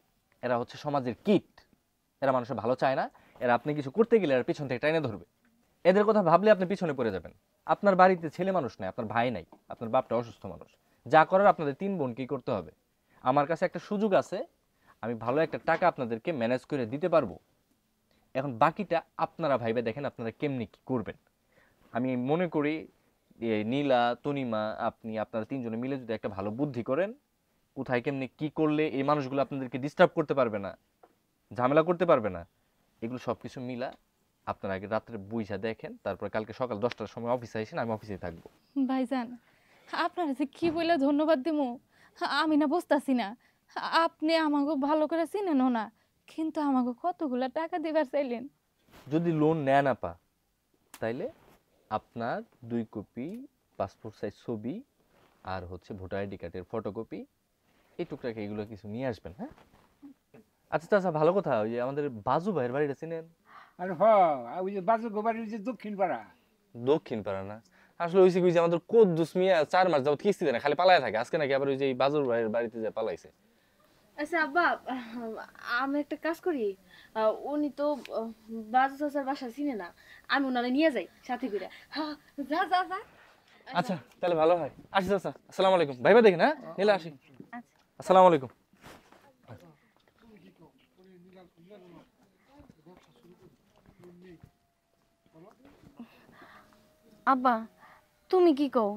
এরা হচ্ছে সমাজের কীট, এরা মানুষের ভালো চায় না, এরা আপনি কিছু করতে গেলে এরা পিছন থেকে টাইনে ধরবে। এদের কথা ভাবলে আপনি পিছনে পড়ে যাবেন। আপনার বাড়িতে ছেলে মানুষ নাই, আপনার ভাই নাই, আপনার বাপটা অসুস্থ মানুষ, যা করার আপনাদের 3 বোনকেই করতে হবে। আমার কাছে একটা সুযোগ আছে, আমি ভালো একটা টাকা আপনাদেরকে ম্যানেজ করে দিতে পারবো। এখন বাকিটা আপনারা ভাইবে দেখেন আপনারা কেমনি কি করবেন। আমি মনে করি নীলা, তনিমা, আপনি আপনারা 3 জনে মিলে যদি একটা ভালো বুদ্ধি করেন, কোথায় কেমনি কি করলে এই মানুষগুলো আপনাদেরকে ডিস্টার্ব করতে পারবে না, ঝামেলা করতে পারবে না, এগুলো সব কিছু মিলা আপনারা আগে রাত্রে বুঝা দেখেন, তারপরে কালকে সকাল 10টার সময় অফিসে আসেন, আমি অফিসেই থাকবো। ভাইজান আপনারা যে কি বলে ধন্যবাদ দিমু আমি না বুঝতাছি না। আপনি আমাকে ভালো করে চিনেনও না, কিন্তু আমাকে কতগুলা টাকা দিবার চাইলেন। যদি লোন নেয় না পা, তাইলে আপনার 2 কপি পাসপোর্ট সাইজ ছবি আর হচ্ছে ভোটার আইডি কার্ডের ফটোকপি, এই টুকটাকে এগুলো কিছু নিয়ে আসবেন। হ্যাঁ আচ্ছা আচ্ছা, ভালো কথা, ওই যে আমাদের বাজু ভাইয়ের বাড়িটা চিনেন? আর ওই যে বাজু গোবাড়ির যে দক্ষিণ পাড়া। দক্ষিণ পাড়া না, আসলে ওই যে আমাদের কুদ্দুস মিয়া 4 মাস যাবত কিস্তি দেয় না, খালি পালায় থাকে। আজকে নাকি আবার ওই যে বাজুর ভাইয়ের বাড়িতে যে পালাইছে। আচ্ছা আব্বা, আমি একটা কাজ করি, উনি তো বাজু চাচার বাসা চিনে না, আমি ওনারে নিয়ে যাই সাথে করে। যা যা যা। আচ্ছা তাহলে ভালো হয়। আসি চাচা, আসসালামু আলাইকুম। ভাইবা দেখেন। হ্যাঁ নিলে আসি। আসসালামু আলাইকুম। আব্বা তুমি কি কও,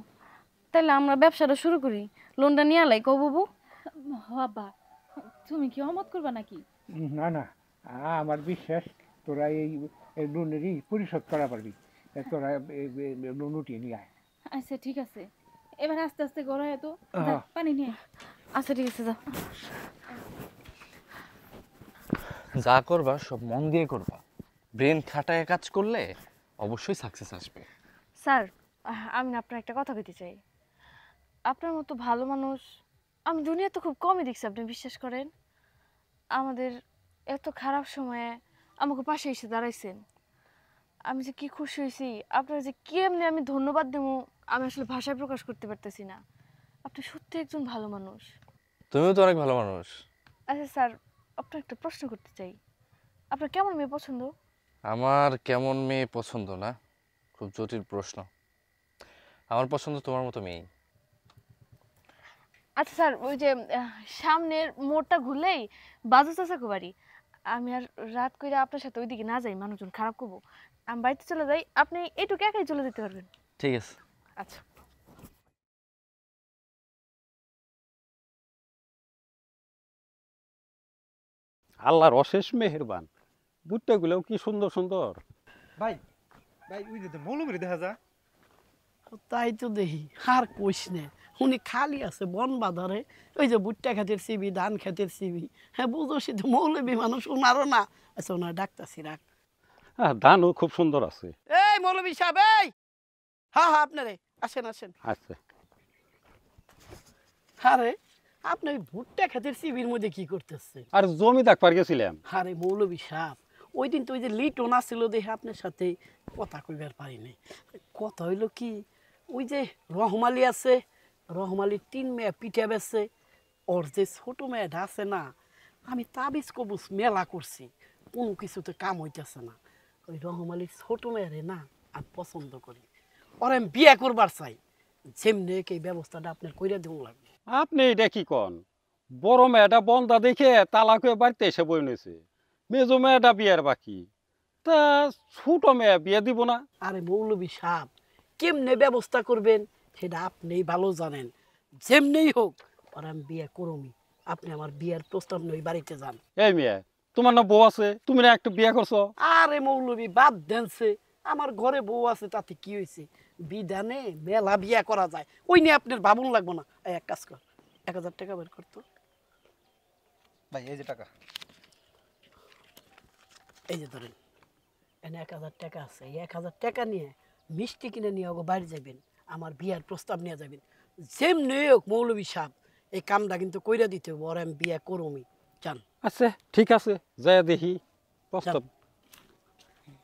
তাহলে আমরা ব্যবসাটা শুরু করি, লোনটা নিয়ে আলাই কও বাবু? আব্বা তুমি কি অমত করবা নাকি? না না, আমার বিশ্বাস তোরা এই লোনেরই পরিশোধ করা পারবি। তোরা লোন উঠিয়ে নিয়ে আয়। আচ্ছা ঠিক আছে, এবার আস্তে আস্তে গড়ায় তো পানি নিয়ে। আচ্ছা ঠিক আছে যাও। যা করবা সব মন দিয়ে করবা, ব্রেন খাটায় কাজ করলে অবশ্যই সাকসেস আসবে। স্যার আমি না আপনার একটা কথা বলতে চাই। আপনার মতো ভালো মানুষ আমি দুনিয়াতে খুব কমই দেখছি, আপনি বিশ্বাস করেন। আমাদের এত খারাপ সময়ে আমাকে পাশে এসে দাঁড়াইছেন, আমি যে কি খুশি হয়েছি। আপনার যে কেমনি আমি ধন্যবাদ দেবো আমি আসলে ভাষায় প্রকাশ করতে পারতেছি না। আপনি সত্যি একজন ভালো মানুষ। তুমিও তো অনেক ভালো মানুষ। আচ্ছা স্যার, আপনার একটা প্রশ্ন করতে চাই, আপনার কেমন মেয়ে পছন্দ? আমার কেমন মেয়ে পছন্দ না, খুব জটিল প্রশ্ন। আমার পছন্দ তোমার মতো মেয়ে। আচ্ছা স্যার, ওই যে সামনের মোড়টা ঘুরলেই বাজু চাচাকে বাড়ি, আমি আর রাত করে আপনার সাথে ওইদিকে না যাই, মানুষজন খারাপ করবো, আমি বাড়িতে চলে যাই, আপনি এইটুকু একাই চলে যেতে পারবেন। ঠিক আছে। আচ্ছা। আল্লাহর অশেষ মেহেরবান, বুট্টাগুলোও কি সুন্দর সুন্দর। ভাই ভাই ওই যে মৌলবি দেখা যা। তাই তো দেখি আর কইস নে, উনি খালি আছে বন বাজারে, ওই যে ভুট্টা খেতের সিবি, ধান খেতের সিবি। হ্যাঁ বুঝোসি তো মৌলবী মানুষ, ওনারও না। আচ্ছা ওনার ডাক্তারছি রাখ। হ্যাঁ ধানও খুব সুন্দর আছে। এই মৌলবী সাহেব, এই হ্যাঁ হ্যাঁ আপনারে আসেন আসেন। আচ্ছা আরে আপনি ওই ভুট্টা খেতের সিবির মধ্যে কি করতেছে? আর জমি দেখবার গেছিলাম। আরে মৌলবী সাহেব, ওই দিন তো ওই যে লিটন আসছিল দেখে আপনার সাথে কথা কইবার পারি নাই। কথা হইলো কি, ওই যে রহমালি আছে, রহমালির 3 মেয়ে পিঠা বেছে, ওর যে ছোট মেয়েটা আছে না, আমি তাবিজ কবুজ মেলা করছি, কোনো কিছুতে কাম হইতেছে না। ওই রহমালির ছোট মেয়েরে না আমি পছন্দ করি, ওর আমি বিয়ে করবার চাই। যেমনি এই ব্যবস্থাটা আপনার কইরা দেওয়া লাগবে। আপনি এটা কি কন? বড় মেয়েটা বন্ধা দেখে তালাক হয়ে বাড়িতে এসে বই নিয়েছে, মেজো মেয়েটা বিয়ের বাকি, তা ছোট মেয়ে বিয়ে দিব না? আরে মৌলবী সাহেব, কেমনে ব্যবস্থা করবেন সেটা আপনিই ভালো জানেন। যেমনিই হোক আর আমি বিয়ে করমি, আপনি আমার বিয়ের প্রস্তাব নই বাড়িতে যান। এই মেয়ে, তোমার না বউ আছে, তুমি না একটা বিয়ে করছো? আরে মৌলবী বাদ দেনছে, আমার ঘরে বউ আছে তাতে কি হয়েছে, বিধানে মেলা বিয়া করা যায়, ওই নিয়ে আপনার ভাবুন লাগবো না। এক কাজ কর, 1000 টাকা বের করতো। ভাই এই যে টাকা, এই যে ধরেন এনে 1000 টাকা আছে, এই 1000 টাকা নিয়ে মিষ্টি কিনে নিয়ে ওগো বাড়ি যাবেন, আমার বিয়ার প্রস্তাব নিয়ে যাবেন। যেমনি হোক মৌলবী সাহেব এই কামটা কিন্তু কইরা দিতে হবে, ওর আমি বিয়া করমি। জান আচ্ছা ঠিক আছে, যাই দেখি প্রস্তাব।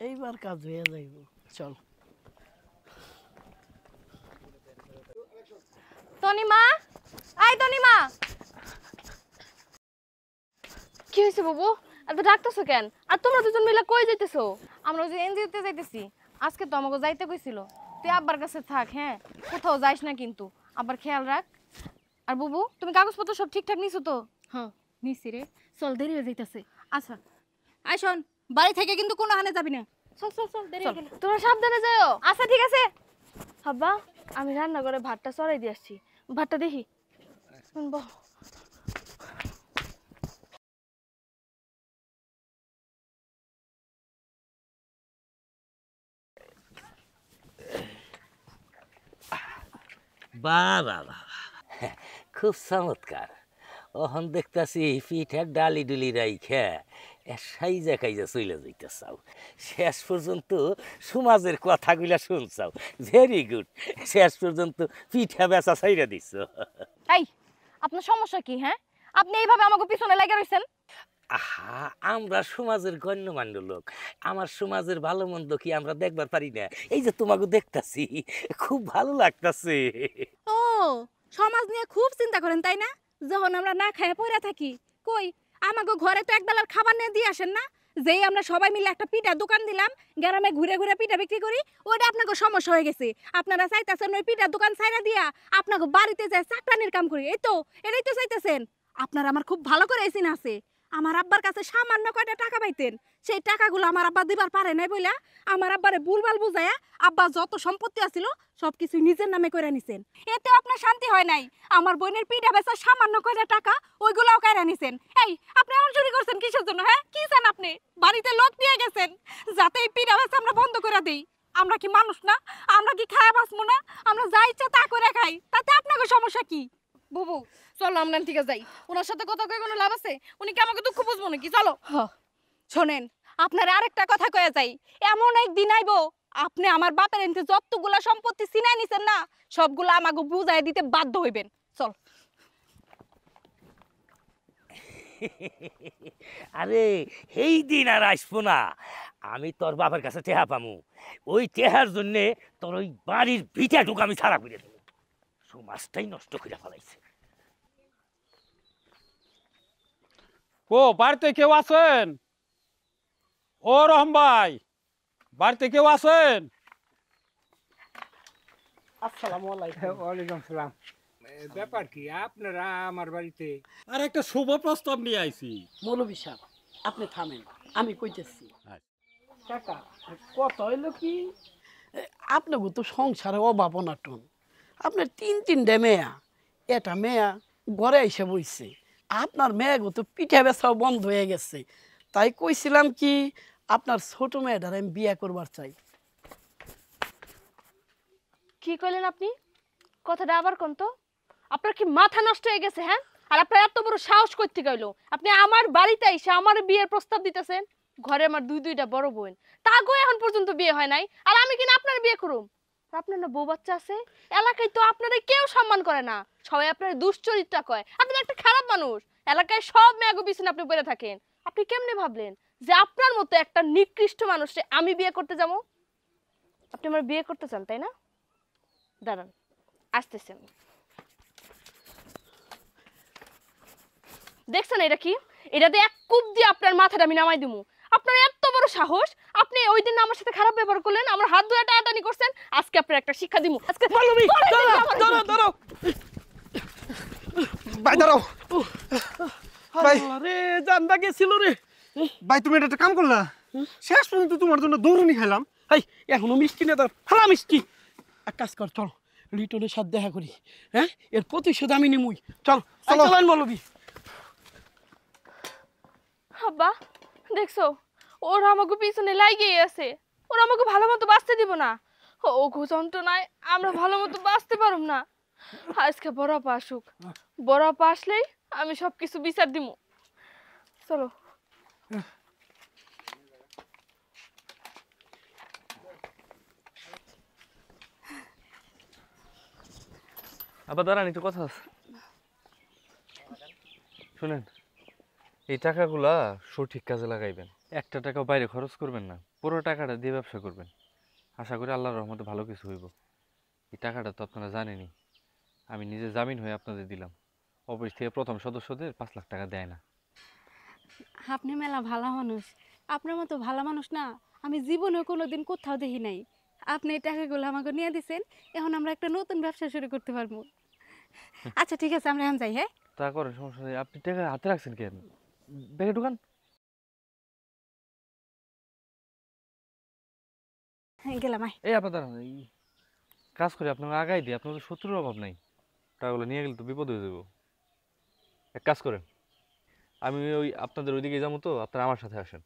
এইবার কাজ হয়ে যাইব। চল তনিমা, আই তনিমা। কি হয়েছে বাবু, এত ডাকতেছো কেন? আর তোমরা দুজন মিলে কই যাইতেছো? আমরা ওই যে এনজিওতে যাইতেছি। আজকে তো আমাকে যাইতে কইছিল। তুই আব্বার কাছে থাক, হ্যাঁ, কোথাও যাইস না কিন্তু, আবার খেয়াল রাখ। আর বুবু, তুমি কাগজপত্র সব ঠিকঠাক নিছো তো? হ্যাঁ নিছি রে, চল দেরি হয়ে যাইতেছে। আচ্ছা আই শোন, বাড়ি থেকে কিন্তু কোনো হানে যাবি না। চল চল চল, দেরি হয়ে গেল। তোমরা সাবধানে যাও। আচ্ছা ঠিক আছে। আব্বা, আমি রান্না করে ভাতটা চড়াই দিয়ে আসছি, ভাতটা দেখি। বহ। বাহ বাহ বাহ, খুব চমৎকার। ওহন দেখতাছি পিঠার ডালি ডুলি রাইখা সাইজা খাইজা চইলা যাইতেছাও, শেষ পর্যন্ত সমাজের কথাগুলা শুনছাও। ভেরি গুড, শেষ পর্যন্ত পিঠা বেচা ছাইরা দিছ। এই, আপনার সমস্যা কি? হ্যাঁ, আপনি এইভাবে আমাকে পিছনে লাগা রইছেন। আহা, আমরা সমাজের গণ্যমান্য লোক, আমার সমাজের ভালো মন্দ কি আমরা দেখবার পারি না? এই যে তোমাকে দেখতাছি, খুব ভালো লাগতাছে। ও, সমাজ নিয়ে খুব চিন্তা করেন তাই না? যখন আমরা না খায় পড়ে থাকি, কই আমাকে ঘরে তো একবেলার খাবার নিয়ে দিয়ে আসেন না? যেই আমরা সবাই মিলে একটা পিঠা দোকান দিলাম, গ্রামে ঘুরে ঘুরে পিঠা বিক্রি করি, ওইটা আপনাকে সমস্যা হয়ে গেছে। আপনারা চাইতেছেন ওই পিঠা দোকান ছাইরা দিয়া আপনাকে বাড়িতে যায় চাকরানির কাম করি, এই তো এটাই তো চাইতেছেন। আপনারা আমার খুব ভালো করে এসিন আছে। আমার আব্বার কাছে সামান্য কয়টা টাকা পাইতেন, সেই টাকাগুলো আমার আব্বা দিবার পারে নাই বইলা আমার আব্বারে ভুলভাল বুঝায়া আব্বা যত সম্পত্তি আছিল সবকিছু নিজের নামে করে নিছেন। এতে আপনার শান্তি হয় নাই। আমার বোনের পিঠা বেচা সামান্য কয়টা টাকা ওইগুলাও কাইরা নিছেন। এই, আপনি এমন চুরি করছেন কিসের জন্য? হ্যাঁ, কি চান আপনি? বাড়িতে লোক নিয়ে গেছেন যাতে এই পিঠা বেচা আমরা বন্ধ করে দেই। আমরা কি মানুষ না? আমরা কি খায়া বাঁচবো না? আমরা যা ইচ্ছা তা করে খাই, তাতে আপনাকে সমস্যা কি? বুবু, চলো আমরা ঠিক যাই। ওনার সাথে কথা কয়ে কোনো লাভ আছে? উনি কি আমাকে দুঃখ বুঝবো নাকি? চলো। শোনেন, আপনার আরেকটা কথা কয়ে যাই, এমন একদিন আইবো আপনি আমার বাপের এনতে যতগুলা সম্পত্তি চিনাই নিছেন না, সবগুলা আমাকে বুঝাই দিতে বাধ্য হইবেন। চল। আরে, এই দিন আর আসবো না। আমি তোর বাবার কাছে টেহা পামু, ওই টেহার জন্যে তোর ওই বাড়ির ভিটাটুকু আমি ছাড়া করে দেবো। সমাজটাই নষ্ট করে ফেলাইছে। ও, বাড়িতে কেউ আছেন? ও রহম ভাই, বাড়িতে কেউ আছেন? আসসালামু আলাইকুম। ওয়ালাইকুম সালাম। ব্যাপার কি আপনারা আমার বাড়িতে? আর একটা শুভ প্রস্তাব নিয়ে আইছি। মৌলভী সাহেব, আপনি থামেন, আমি কইতেছি। কাকা, কথা হইল কি, আপনাকে তো সংসারে অভাব অনাটন। আপনার তিনটে মেয়া, এটা মেয়া ঘরে এসে বইছে। আপনার মেয়াগো তো পিঠা বেচাও বন্ধ হয়ে গেছে। তাই কইছিলাম কি, আপনার ছোট মেয়েটার আমি বিয়ে করবার চাই। কি কইলেন আপনি? কথাটা আবার কোন তো। আপনার কি মাথা নষ্ট হয়ে গেছে? হ্যাঁ, আর আপনার এত বড় সাহস কই থেকে হইলো? আপনি আমার বাড়িতে এসে আমার বিয়ের প্রস্তাব দিতেছেন? ঘরে আমার দুইটা বড় বোন, তাগো এখন পর্যন্ত বিয়ে হয় নাই, আর আমি কিনা আপনার বিয়ে করুম? আপনার না বউ বাচ্চা আছে? এলাকায় তো আপনাদের কেউ সম্মান করে না, সবাই আপনার দুশ্চরিত্রা কয়। আপনি একটা খারাপ মানুষ, এলাকায় সব মেয়েগো পিছনে আপনি পড়ে থাকেন। আপনি কেমনে ভাবলেন যে আপনার মতো একটা নিকৃষ্ট মানুষকে আমি বিয়ে করতে যাবো? আপনি আমার বিয়ে করতে চান তাই না? দাঁড়ান, আসতেছেন। দেখছেন এটা কি? এটাতে এক কূপ দিয়ে আপনার মাথাটা আমি নামাই দিমু। আপনার এত বড় সাহস, আপনি ওই দিন আমার সাথে খারাপ ব্যবহার করলেন, আমার হাত ধরে টানাটানি করছেন, আজকে আপনার একটা শিক্ষা দিমু। আজকে দাঁড়াও। ভাই দাঁড়াও। ভাই, আরে জানবা গেছিল রে। ভাই তুমি এটা একটা কাম করলা, শেষ পর্যন্ত তোমার জন্য দৌড়ুনি খাইলাম। এই, এখনো মিষ্টি না, তার ফালা মিষ্টি। এক কাজ কর, চল লিটনের সাথে দেখা করি। হ্যাঁ, এর প্রতিশোধ আমি নিমুই। চল চলেন মৌলভী। আব্বা, দেখছো ওরা আমাকে পিছনে লাগিয়ে আছে, ওরা আমাকে ভালো মতো বাঁচতে দিব না। ও যন্ত্রণায় আমরা ভালো মতো বাঁচতে পারুম না। আজকে বড় আপা আসুক, বড় আপা আসলেই আমি সবকিছু বিচার দিব। চলো। আবার দাঁড়ান, একটু কথা আছে। শুনেন, এই টাকাগুলা সঠিক কাজে লাগাইবেন, একটা টাকাও বাইরে খরচ করবেন না। পুরো টাকাটা দিয়ে ব্যবসা করবেন, আশা করি আল্লাহর রহমতে ভালো কিছু হইব। এই টাকাটা তো আপনারা জানেনই, আমি নিজে জামিন হয়ে আপনাদের দিলাম। অফিস থেকে প্রথম সদস্যদের 5 লাখ টাকা দেয় না। আপনি মেলা ভালো মানুষ, আপনার মতো ভালো মানুষ না আমি জীবনে কোনোদিন কোথাও দেখি নাই। আপনি এই টাকাগুলো আমাকে নিয়ে দিছেন, এখন আমরা একটা নতুন ব্যবসা শুরু করতে পারবো। আচ্ছা ঠিক আছে, আমরা এখন যাই। হ্যাঁ তা করেন, সমস্যা নেই। আপনি টাকা হাতে রাখছেন কেন? ব্যাগে ঢুকান। গেলাম। এই আপনার দাঁড়ান, এই কাজ করে আপনাকে আগাই দিই, আপনার তো শত্রুর অভাব নাই। টাকাগুলো নিয়ে গেলে তো বিপদ হয়ে যাবো। এক কাজ করেন, আমি ওই আপনাদের ওইদিকে যাবো, তো আপনারা আমার সাথে আসেন।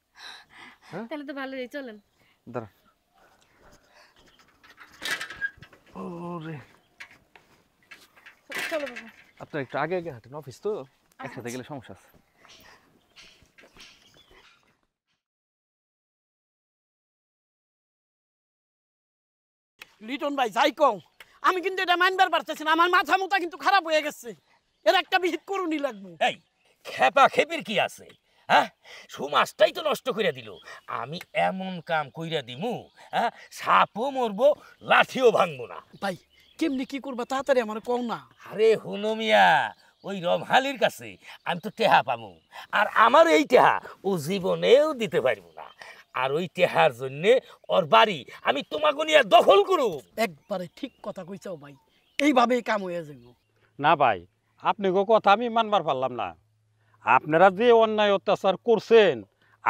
হ্যাঁ তাহলে তো ভালোই, চলেন। দাঁড়ান। ওরে চলো বাবা। আপনার একটু আগে আগে হাঁটেন, অফিস তো একসাথে গেলে সমস্যা আছে। লিটন ভাই যাই কও, আমি কিন্তু এটা মানবার পারতেছি না। আমার মাথা মুথা কিন্তু খারাপ হয়ে গেছে। এর একটা বিহিত করুনি লাগবে। এই খেপা খেপির কি আছে? হ্যাঁ, সমাজটাই তো নষ্ট করে দিল। আমি এমন কাম কইরা দিমু, হ্যাঁ, সাপও মরবো, লাঠিও ভাঙবো না। ভাই কেমনি কি করবা তাড়াতাড়ি আমার কও না। আরে হুনো মিয়া, ওই রমহালির কাছে আমি তো টেহা পামু, আর আমার এই টেহা ও জীবনেও দিতে পারবো না। আর ওই টেহার জন্যে ওর বাড়ি আমি তোমাকে নিয়ে দখল করু। একবারে ঠিক কথা কইছাও ভাই, এইভাবেই কাম হয়ে যাবো। না ভাই, আপনি কথা আমি মানবার পারলাম না। আপনারা যে অন্যায় অত্যাচার করছেন,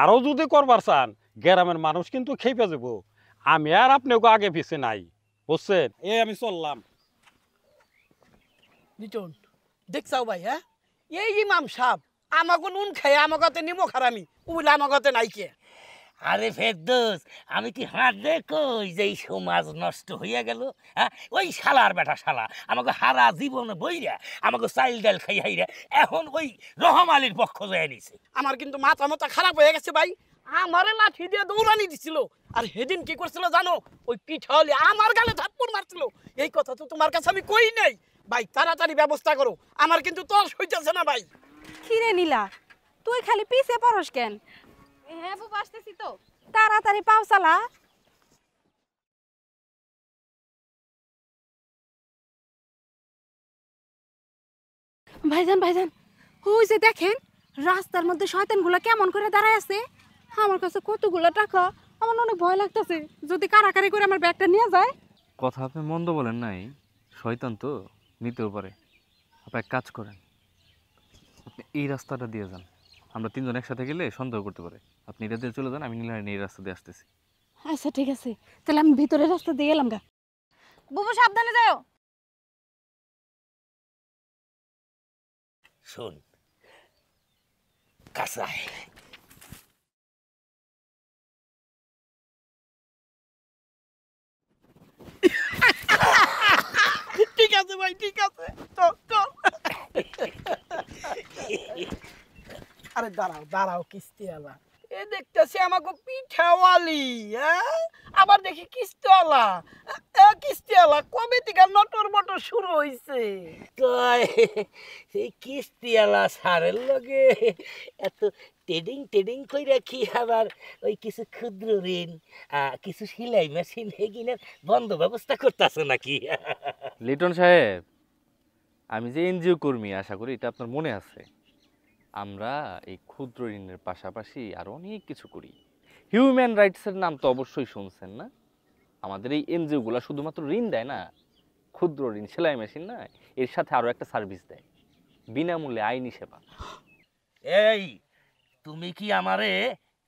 আরও যদি করবার চান, গ্রামের মানুষ কিন্তু খেপে যাব। আমি আর আপনাকে আগে পিছে নাই, বুঝছেন? এই আমি চললাম। লিটন দেখছাও ভাই, হ্যাঁ এই ইমাম সাহেব আমাকে নুন খায়, আমাকে নিমো খারামি উইলে আমাকে নাই কে। আরে ফেরদৌস, আমি কি হাত দেখই যে এই সমাজ নষ্ট হইয়া গেল? হ্যাঁ, ওই শালার বেটা শালা আমাকে হারা জীবন বইরা আমাকে চাইল ডাল খাইয়া এখন ওই রহম আলীর পক্ষ যায় নিছে। আমার কিন্তু মাথা মাথা খারাপ হয়ে গেছে ভাই। আমারে লাঠি দিয়ে দৌড়ানি দিছিল, আর সেদিন কি করছিল জানো? ওই পিঠালি আমার গালে থাপ্পড় মারছিল। এই কথা তো তোমার কাছে আমি কই নাই ভাই। তাড়াতাড়ি ব্যবস্থা করো, আমার কিন্তু তর হইতেছে না ভাই। কিরে নীলা, তুই খালি পিছে পড়স কেন? হ্যাঁ বাবা, আসতেছি তো। তাড়াতাড়ি পাও চালা। ভাইজান ভাইজান, ওই যে দেখেন রাস্তার মধ্যে শয়তানগুলো কেমন করে দাঁড়ায় আছে। আমার কাছে কতগুলো টাকা, আমার অনেক ভয় লাগতেছে যদি কারাকারি করে আমার ব্যাগটা নিয়ে যায়। কথা আপনি মন্দ বলেন নাই, শয়তান তো নিতেও পারে। আপনি এক কাজ করেন, আপনি এই রাস্তাটা দিয়ে যান, আমরা তিনজন একসাথে গেলে সন্দেহ করতে পারে। আপনি এটা দিয়ে চলে যান, আমি নীলার এই রাস্তা দিয়ে আসতেছি। আচ্ছা ঠিক আছে, তাহলে আমি ভিতরে রাস্তা দিয়ে গেলাম গা। বুবু সাবধানে যাও। শোন কাসাই, ঠিক আছে ভাই, ঠিক আছে, চল চল। আরে দাঁড়াও দাঁড়াও কিস্তিওয়ালা, এ দেখতেছি আমাকে পিঠাওয়ালি, হ্যাঁ আবার দেখি কিস্তিওয়ালা। কিস্তিওয়ালা কবে থেকে নটর মটর শুরু হইছে? এই কিস্তিওয়ালা সারের লগে এত টেডিং টেডিং কই রাখি, আবার ওই কিছু ক্ষুদ্র ঋণ, কিছু সেলাই মেশিন এগিনের বন্ধ ব্যবস্থা করতেছ নাকি? লিটন সাহেব, আমি যে এনজিও কর্মী, আশা করি এটা আপনার মনে আছে। আমরা এই ক্ষুদ্র ঋণের পাশাপাশি আরো অনেক কিছু করি। হিউম্যান রাইটসের নাম তো অবশ্যই শুনছেন না? আমাদের এই এনজিওগুলো শুধুমাত্র ঋণ দেয় না, ক্ষুদ্র ঋণ, সেলাই মেশিন না, এর সাথে আরো একটা সার্ভিস দেয়, বিনামূল্যে আইনি সেবা। এই তুমি কি আমারে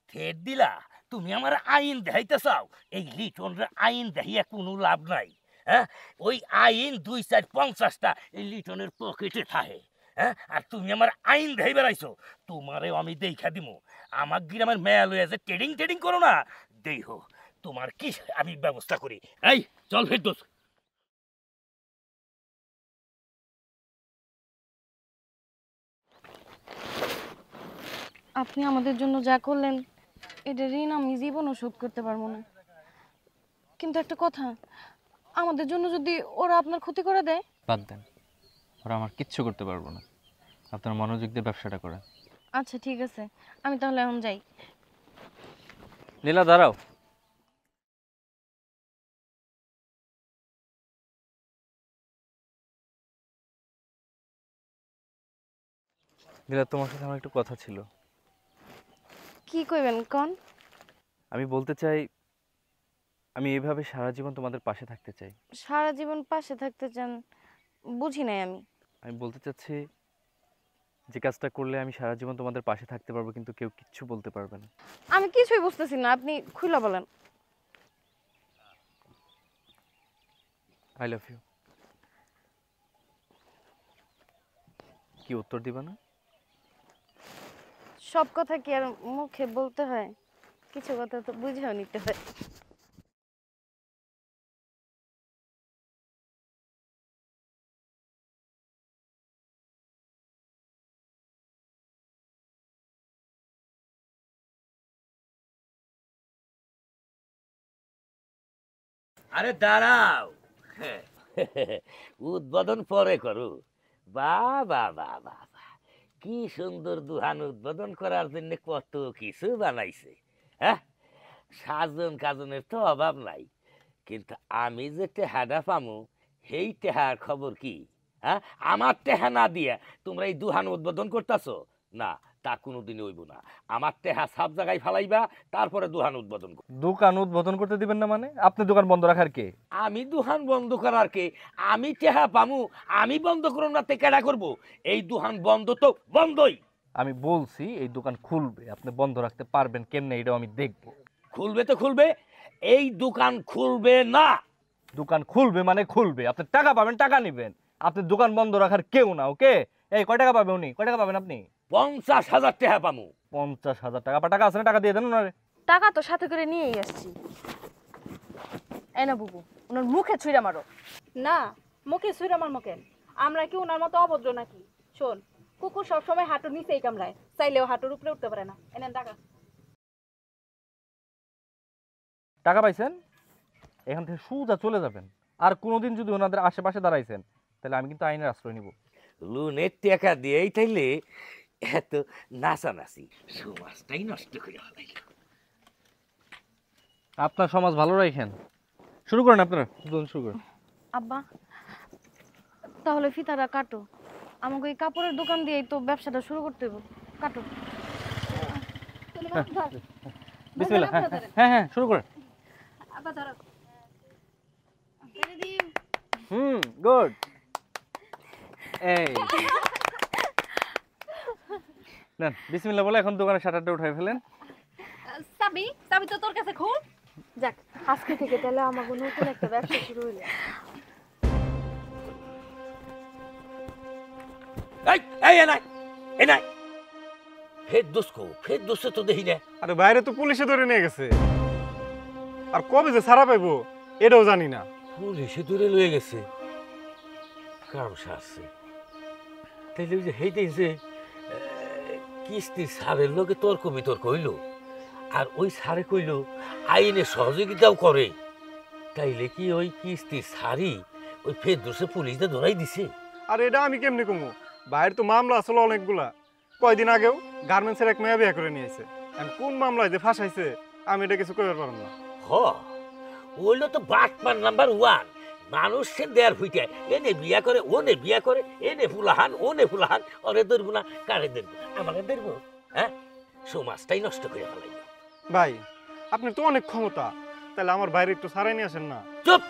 থ্রেট দিলা? তুমি আমার আইন দেখাইতে চাও? এই লিটনরে আইন দেখিয়া কোনো লাভ নাই। হ্যাঁ, ওই আইন 2-4-50টা এই লিটনের পকেটে থাকে। হ্যাঁ, আর তুমি আমার আইন দেখাই বেড়াইছো। তোমারেও আমি দেখা দিমু। আমার গ্রামের মেয়া লইয়া যে ট্রেডিং ট্রেডিং করো না, দেখো তোমার কি আমি ব্যবস্থা করি। এই চল ফেরদৌস। আপনি আমাদের জন্য যা করলেন, এটা ঋণ আমি জীবনও শোধ করতে পারবো না। কিন্তু একটা কথা, আমাদের জন্য যদি ওরা আপনার ক্ষতি করে দেয়? বাদ দেন, ওরা আমার কিচ্ছু করতে পারবো না। আপনার মনোযোগ দিয়ে ব্যবসাটা করেন। আচ্ছা ঠিক আছে, আমি তাহলে এখন যাই। নীলা দাঁড়াও। দিলা, তোমার সাথে আমার একটু কথা ছিল। কি কইবেন কোন? আমি বলতে চাই, আমি এইভাবে সারা জীবন তোমাদের পাশে থাকতে চাই। সারা জীবন পাশে থাকতে চান? বুঝি নাই আমি। আমি বলতে চাচ্ছি যে কাজটা করলে আমি সারা জীবন তোমাদের পাশে থাকতে পারবো, কিন্তু কেউ কিচ্ছু বলতে পারবে না। আমি কিছুই বুঝতেছি না, আপনি খুলে বলেন। I love you. কি উত্তর দিবা না? সব কথা কি আর মুখে বলতে হয়? কিছু কথা তো বুঝেও নিতে হয়। আরে দাঁড়াও, উদ্বোধন পরে করো। বাহ বাহ বাহ বাহ বাহ, কি সুন্দর দুহান উদ্বোধন করার জন্য কত কিছু বানাইছে। হ্যাঁ, সাজন কাজনের তো অভাব নাই, কিন্তু আমি যে টেহাটা পামু সেই টেহার খবর কি? হ্যাঁ, আমার টেহা না দিয়ে তোমরা এই দুহান উদ্বোধন করতেছো না, তা কোনোদিনই হইব না। আমার টেহা সব জায়গায় ফালাইবা, তারপরে দুহান উদ্বোধন। দোকান উদ্বোধন করতে দিবেন না মানে? আপনি দোকান বন্ধ রাখার কে? আমি দুহান বন্ধ করার কে? আমি টেহা পামু, আমি বন্ধ করুন না, তে কেডা করবো? এই দুহান বন্ধ তো বন্ধই। আমি বলছি এই দোকান খুলবে, আপনি বন্ধ রাখতে পারবেন কেমনে এটাও আমি দেখবো। খুলবে তো খুলবে, এই দোকান খুলবে না। দোকান খুলবে মানে খুলবে, আপনি টাকা পাবেন, টাকা নেবেন। আপনি দোকান বন্ধ রাখার কেউ না, ওকে? এই কয় টাকা পাবে উনি? কয় টাকা পাবেন আপনি? 50,000 টাকা পামু। 50,000 টাকা? টাকা আছে না? টাকা দিয়ে দেন ওনারে। টাকা তো সাথে করে নিয়েই আসছি। এই না বুবু, ওনার মুখে ছুঁড়া মারো। না, মুখে ছুঁড়ে আমার মুখে। আমরা কি ওনার মতো অভদ্র নাকি? শোন, কুকুর সবসময় হাঁটুর নিচেই কামড়ায়, চাইলেও হাঁটুর উপরে উঠতে পারে না। এনেন টাকা। টাকা পাইছেন? এখান থেকে সোজা চলে যাবেন। আর কোনোদিন যদি ওনাদের আশেপাশে দাঁড়াইছেন তাহলে আমি কিন্তু আইনের আশ্রয় নিব। লোনের টাকা দিয়েই তাইলে এত নাচানাচি, সমাজটাই নষ্ট করে হলাই। আপনার সমাজ ভালো রাখেন। শুরু করেন, আপনারা শুরু করেন। আব্বা, তাহলে ফিতাটা কাটো। আমাকে এই কাপড়ের দোকান দিয়েই তো ব্যবসাটা শুরু করতে হবে। কাটো। বিসমিল্লাহ। হ্যাঁ হ্যাঁ, শুরু করেন। গুড। এই না, বিসমিল্লাহ বলে এখন দোকানের শাটারটা উঠাই ফেলেন। চাবি চাবি তো তোর কাছে, খুল। যাক, আজকে থেকে তাহলে আমাকে নতুন একটা ব্যবসা শুরু হইলো। এই এই এনাই এনাই, ফের দোস্ত ফের দোস্ত তো দেখি না। আরে বাইরে তো পুলিশে ধরে নিয়ে গেছে, আর কবে যে ছাড়া পাইবো এটাও জানি না। পুলিশে ধরে লয়ে গেছে, কাম সারছে। তাইলে ওই যে হেইতেই যে কিস্তির সারের লোকে তর্ক বিতর্ক হইল, আর ওই সারে কইল আইনে সহযোগিতাও করে, তাইলে কি ওই কিস্তির সারি ওই ফের দোষে পুলিশে ধরাই দিছে? আর এটা আমি কেমনি কমু? বাইরে তো মামলা আসলে অনেকগুলা। কয়দিন আগেও গার্মেন্টসের এক মেয়ে বিয়ে করে নিয়েছে। কোন মামলায় যে ফাঁসাইছে আমি এটা কিছু কইবার পারলাম না। হ, ওইলো তো বাটপার নাম্বার 1। মানুষের দেয়ার হইতে এনে বিয়া করে, ওনে বিয়া করে, এনে ফুলাহান, ওনে ফুলাহান, ওরে ধরবো না, কারে ধরবো, আমাকে ধরবো? হ্যাঁ, সমাজটাই নষ্ট করে ফেলাই। ভাই, আপনি তো অনেক ক্ষমতা, তাহলে আমার বাইরে একটু ছাড়াই নিয়ে আসেন না। চুপ,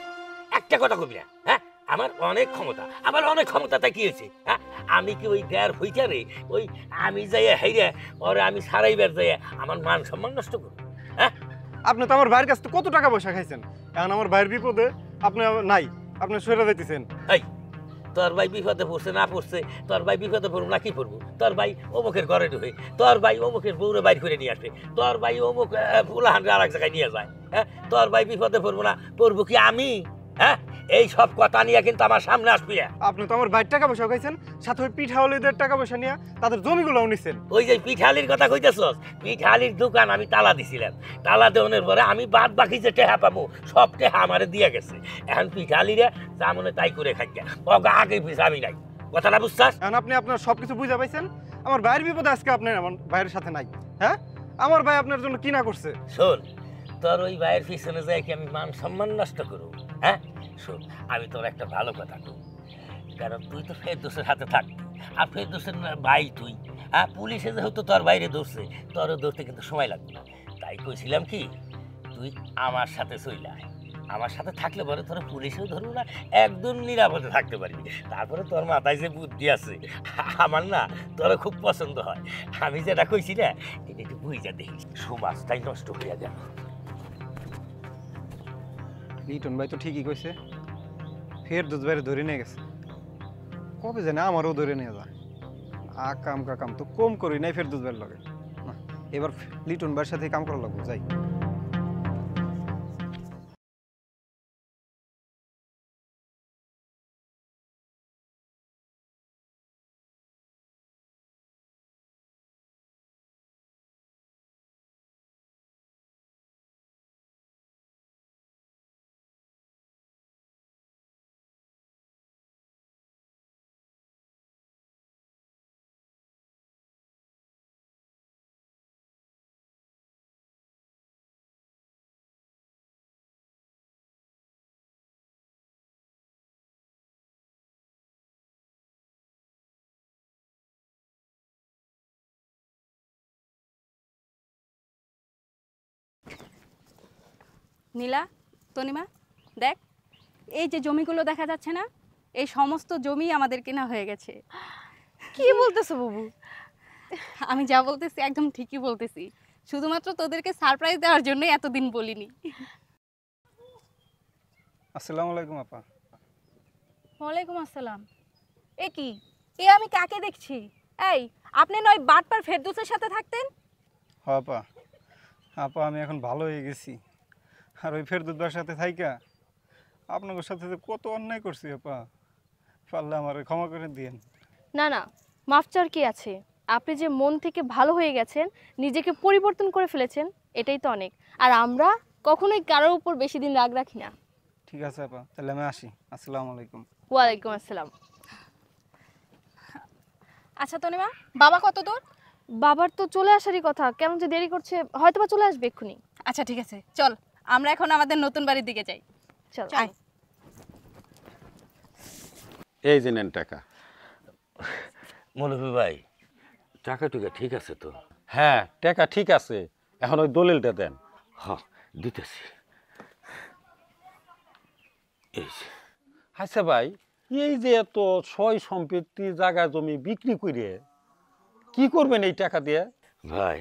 একটা কথা কবি না। হ্যাঁ, আমার অনেক ক্ষমতা, আমার অনেক ক্ষমতা, তা কি হয়েছে? হ্যাঁ, আমি কি ওই দেয়ার হইতারে ওই আমি যাইয়া হাইরা ওরে আমি সারাইবার যাইয়া আমার মান সম্মান নষ্ট করবো? হ্যাঁ, আপনি তো আমার ভাইয়ের কাছ থেকে কত টাকা পয়সা খাইছেন, এখন আমার ভাইয়ের বিপদে আপনি নাই, আপনি সরে যাইতেছেন। এই, তোর ভাই বিপদে পড়ছে না পড়ছে, তোর ভাই বিপদে পড়বো না কি পড়বো? তোর ভাই অমুকের ঘরে ঢুকে, তোর ভাই অমুকের বউরে বাইর করে নিয়ে আসবে, তোর ভাই অমুক ফুলাহানকে আর এক জায়গায় নিয়ে যায়। হ্যাঁ, তোর ভাই বিপদে পড়বো না, পড়বো কি আমি? হ্যাঁ, এই সব কথা নিয়ে কিন্তু আমার সামনে আসবি। আপনি তো আমার ভাইয়ের টাকা পয়সা খাইছেন, সাথে ওই পিঠাওয়ালিদের টাকা পয়সা নিয়ে তাদের জমিগুলোও নিছেন। ওই যে পিঠালির কথা কইতেছস, পিঠালির দোকান আমি তালা দিছিলাম। তালা দেওয়ানোর পরে আমি বাদ বাকি যে টেহা পাবো সব টেহা আমারে দিয়ে গেছে। এখন পিঠালিরা যা মনে তাই করে খাইয়া, অগা আগে পিছামি নাই। কথাটা বুঝছাস? এখন আপনি আপনার সবকিছু বুঝা পাইছেন, আমার ভাইয়ের বিপদে আজকে আপনি আমার ভাইয়ের সাথে নাই। হ্যাঁ, আমার ভাই আপনার জন্য কি না করছে? শোন, তোর ওই ভাইয়ের পিছনে যাই কি আমি মান সম্মান নষ্ট করব? হ্যাঁ, শোন, আমি তোর একটা ভালো কথা কই, কারণ তুই তো ফেরদৌসের হাতে থাকবি, আর ফেরদৌসের ভাই তুই। হ্যাঁ, পুলিশে যেহেতু তোর বাইরে ধরছে, তোরও ধরতে কিন্তু সময় লাগবে না। তাই কইছিলাম কি, তুই আমার সাথে চইলা আয়। আমার সাথে থাকলে পরে তোর পুলিশেও ধরবো না, একদম নিরাপদে থাকতে পারবি। তারপরে তোর মাথায় যে বুদ্ধি আছে, আমার না তোর খুব পছন্দ হয়। আমি যেটা কইছি না, এটা একটু বুঝা দেখি, সমাজটাই নষ্ট হইয়া গেল। লিটন ভাই তো ঠিকই কইছে, ফেরদৌস ভাইরে ধরে নিয়ে গেছে। কবে জানে আমারও ধরে নিয়ে যায়। আকাম কাকাম তো কম করি নাই ফেরদৌস ভাইয়ের লগে। না, এবার লিটন ভাইয়ের সাথে কাম করা লাগবে, যাই। নীলা, তনিমা, দেখ এই যে জমিগুলো দেখা যাচ্ছে না, এই সমস্ত জমি আমাদের কেনা হয়ে গেছে। কি বলতেছো বাবু? আমি যা বলতেছি একদম ঠিকই বলতেছি, শুধুমাত্র তোদেরকে সারপ্রাইজ দেওয়ার জন্যই এতদিন বলিনি। আসসালামু আলাইকুম আপা। ওয়ালাইকুম আসসালাম। এ কি, এ আমি কাকে দেখছি? এই, আপনি নয় বাটপার ফেরদৌসের সাথে থাকতেন? হ আপা, আপা আমি এখন ভালো হয়ে গেছি। আর ওই ফেরদৌস ভাইয়ের সাথে থাইকা আপনাদের সাথে যে কত অন্যায় করছি আপা, পারলে আমার ক্ষমা করে দিয়েন। না না, মাফ চাওয়ার কি আছে? আপনি যে মন থেকে ভালো হয়ে গেছেন, নিজেকে পরিবর্তন করে ফেলেছেন, এটাই তো অনেক। আর আমরা কখনোই কারোর উপর বেশি দিন রাগ রাখি না। ঠিক আছে আপা, তাহলে আমি আসি। আসসালামু আলাইকুম। ওয়ালাইকুম আসসালাম। আচ্ছা তনিমা, বাবা কত দূর? বাবার তো চলে আসারই কথা, কেন যে দেরি করছে, হয়তো বা চলে আসবে এক্ষুনি। আচ্ছা ঠিক আছে, চল আমরা এখন আমাদের নতুন বাড়ির দিকে যাই। চল আয়। এই যে নেন টাকা। মৌলভী ভাই, টাকা টুকা ঠিক আছে তো? হ্যাঁ, টাকা ঠিক আছে, এখন ওই দলিলটা দেন। হ্যাঁ, দিতেছি। এই যে। আচ্ছা ভাই, এই যে এত সয় সম্পত্তি জায়গা জমি বিক্রি করে কি করবেন এই টাকা দিয়ে? ভাই,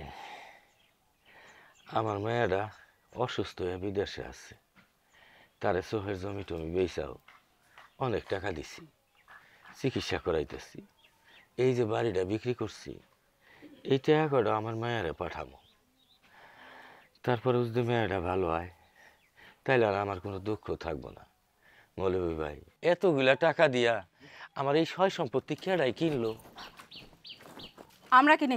আমার মেয়েরা অসুস্থ হয়ে বিদেশে আছে, তারে চোখের জমি টমি বেচাও অনেক টাকা দিছি, চিকিৎসা করাইতেছি। এই যে বাড়িটা বিক্রি করছি, এই টাকা কটা আমার মেয়েরা পাঠাবো। তারপরে যদি মেয়েটা ভালো হয়, তাইলে আর আমার কোনো দুঃখ থাকবো না। মৌলভী ভাই, এতগুলা টাকা দিয়া আমার এই সয় সম্পত্তি কেডাই কিনলো? আমরা কিনে।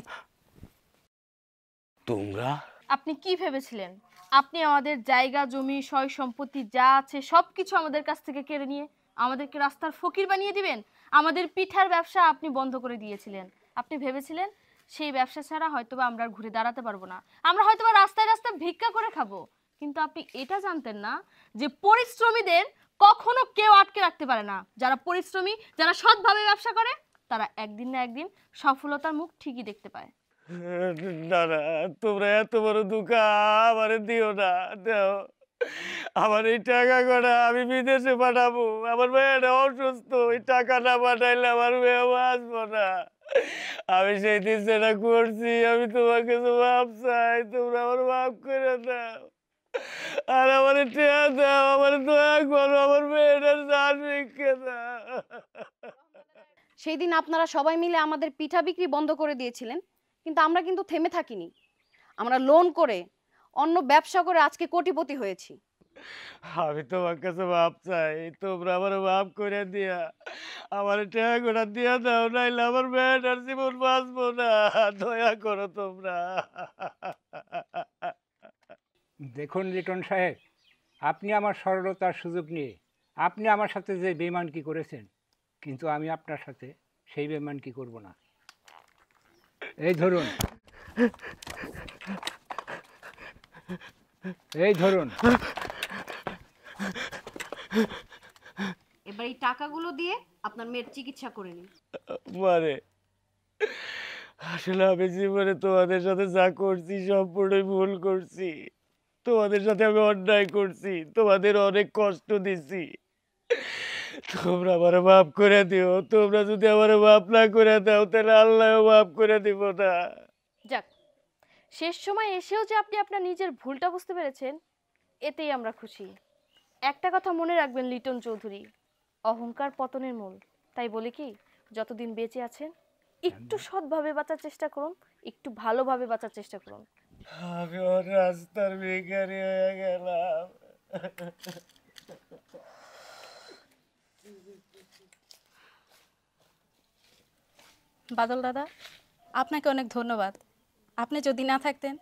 তোমরা? আপনি কি ভেবেছিলেন আপনি আমাদের জায়গা জমি সয় সম্পত্তি যা আছে সবকিছু আমাদের কাছ থেকে কেড়ে নিয়ে আমাদেরকে রাস্তার ফকির বানিয়ে দিবেন? আমাদের পিঠার ব্যবসা আপনি বন্ধ করে দিয়েছিলেন। আপনি ভেবেছিলেন সেই ব্যবসা ছাড়া হয়তোবা আমরা আর ঘুরে দাঁড়াতে পারবো না, আমরা হয়তোবা রাস্তায় রাস্তায় ভিক্ষা করে খাবো। কিন্তু আপনি এটা জানতেন না যে পরিশ্রমীদের কখনো কেউ আটকে রাখতে পারে না। যারা পরিশ্রমী, যারা সৎভাবে ব্যবসা করে, তারা একদিন না একদিন সফলতার মুখ ঠিকই দেখতে পায়। না না, তোমরা এত বড় দুঃখা আমার দিও না, দেও। আমার এই টাকা কটা আমি বিদেশে পাঠাবো, আমার মেয়েটা অসুস্থ, ওই টাকা না পাঠাইলে আমার মেয়ে বাঁচবো না। আমি সেই দিন সেটা করছি, আমি তোমাকে তো মাপ চাই, তোমরা আমার মাফ করে দাও। আর আমার টেয়া দাও, আমার দয়া করো, আমার মেয়েটার জান রেখে দাও। সেই দিন আপনারা সবাই মিলে আমাদের পিঠা বিক্রি বন্ধ করে দিয়েছিলেন, কিন্তু আমরা কিন্তু থেমে থাকিনি। আমরা লোন করে অন্য ব্যবসা করে আজকে কোটিপতি হয়েছি। আমি তোমার কাছে মাপ চাই, তোমরা আমার মাফ করে দিয়া আমার টাকা গোটা দিয়া দাও, নাইলে আমার মেয়েটার জীবন বাঁচবো না। দয়া করো তোমরা। দেখুন লিটন সাহেব, আপনি আমার সরলতার সুযোগ নিয়ে আপনি আমার সাথে যে বেইমানকি করেছেন, কিন্তু আমি আপনার সাথে সেই বেইমানকি করব না। এই ধরুন, এই ধরুন। এবার এই টাকাগুলো দিয়ে আপনার মেয়ের চিকিৎসা করে নিন। মানে আসলে আমি জীবনে তোমাদের সাথে যা করছি সম্পূর্ণই ভুল করছি। তোমাদের সাথে আমি অন্যায় করছি, তোমাদের অনেক কষ্ট দিছি। তোমরা আমারে মাফ করে দিও। তোমরা যদি আমারে মাফ না করে দাও তাহলে আল্লাহও মাফ করে দিব না। যাক, শেষ সময় এসেও যে আপনি আপনার নিজের ভুলটা বুঝতে পেরেছেন, এতেই আমরা খুশি। একটা কথা মনে রাখবেন লিটন চৌধুরী, অহংকার পতনের মূল। তাই বলি কি, যতদিন বেঁচে আছেন একটু সৎভাবে বাঁচার চেষ্টা করুন, একটু ভালোভাবে বাঁচার চেষ্টা করুন। আমি রাস্তার ভিখারি হয়ে গেলাম। বাদল দাদা, আপনাকে অনেক ধন্যবাদ। আপনি যদি না থাকতেন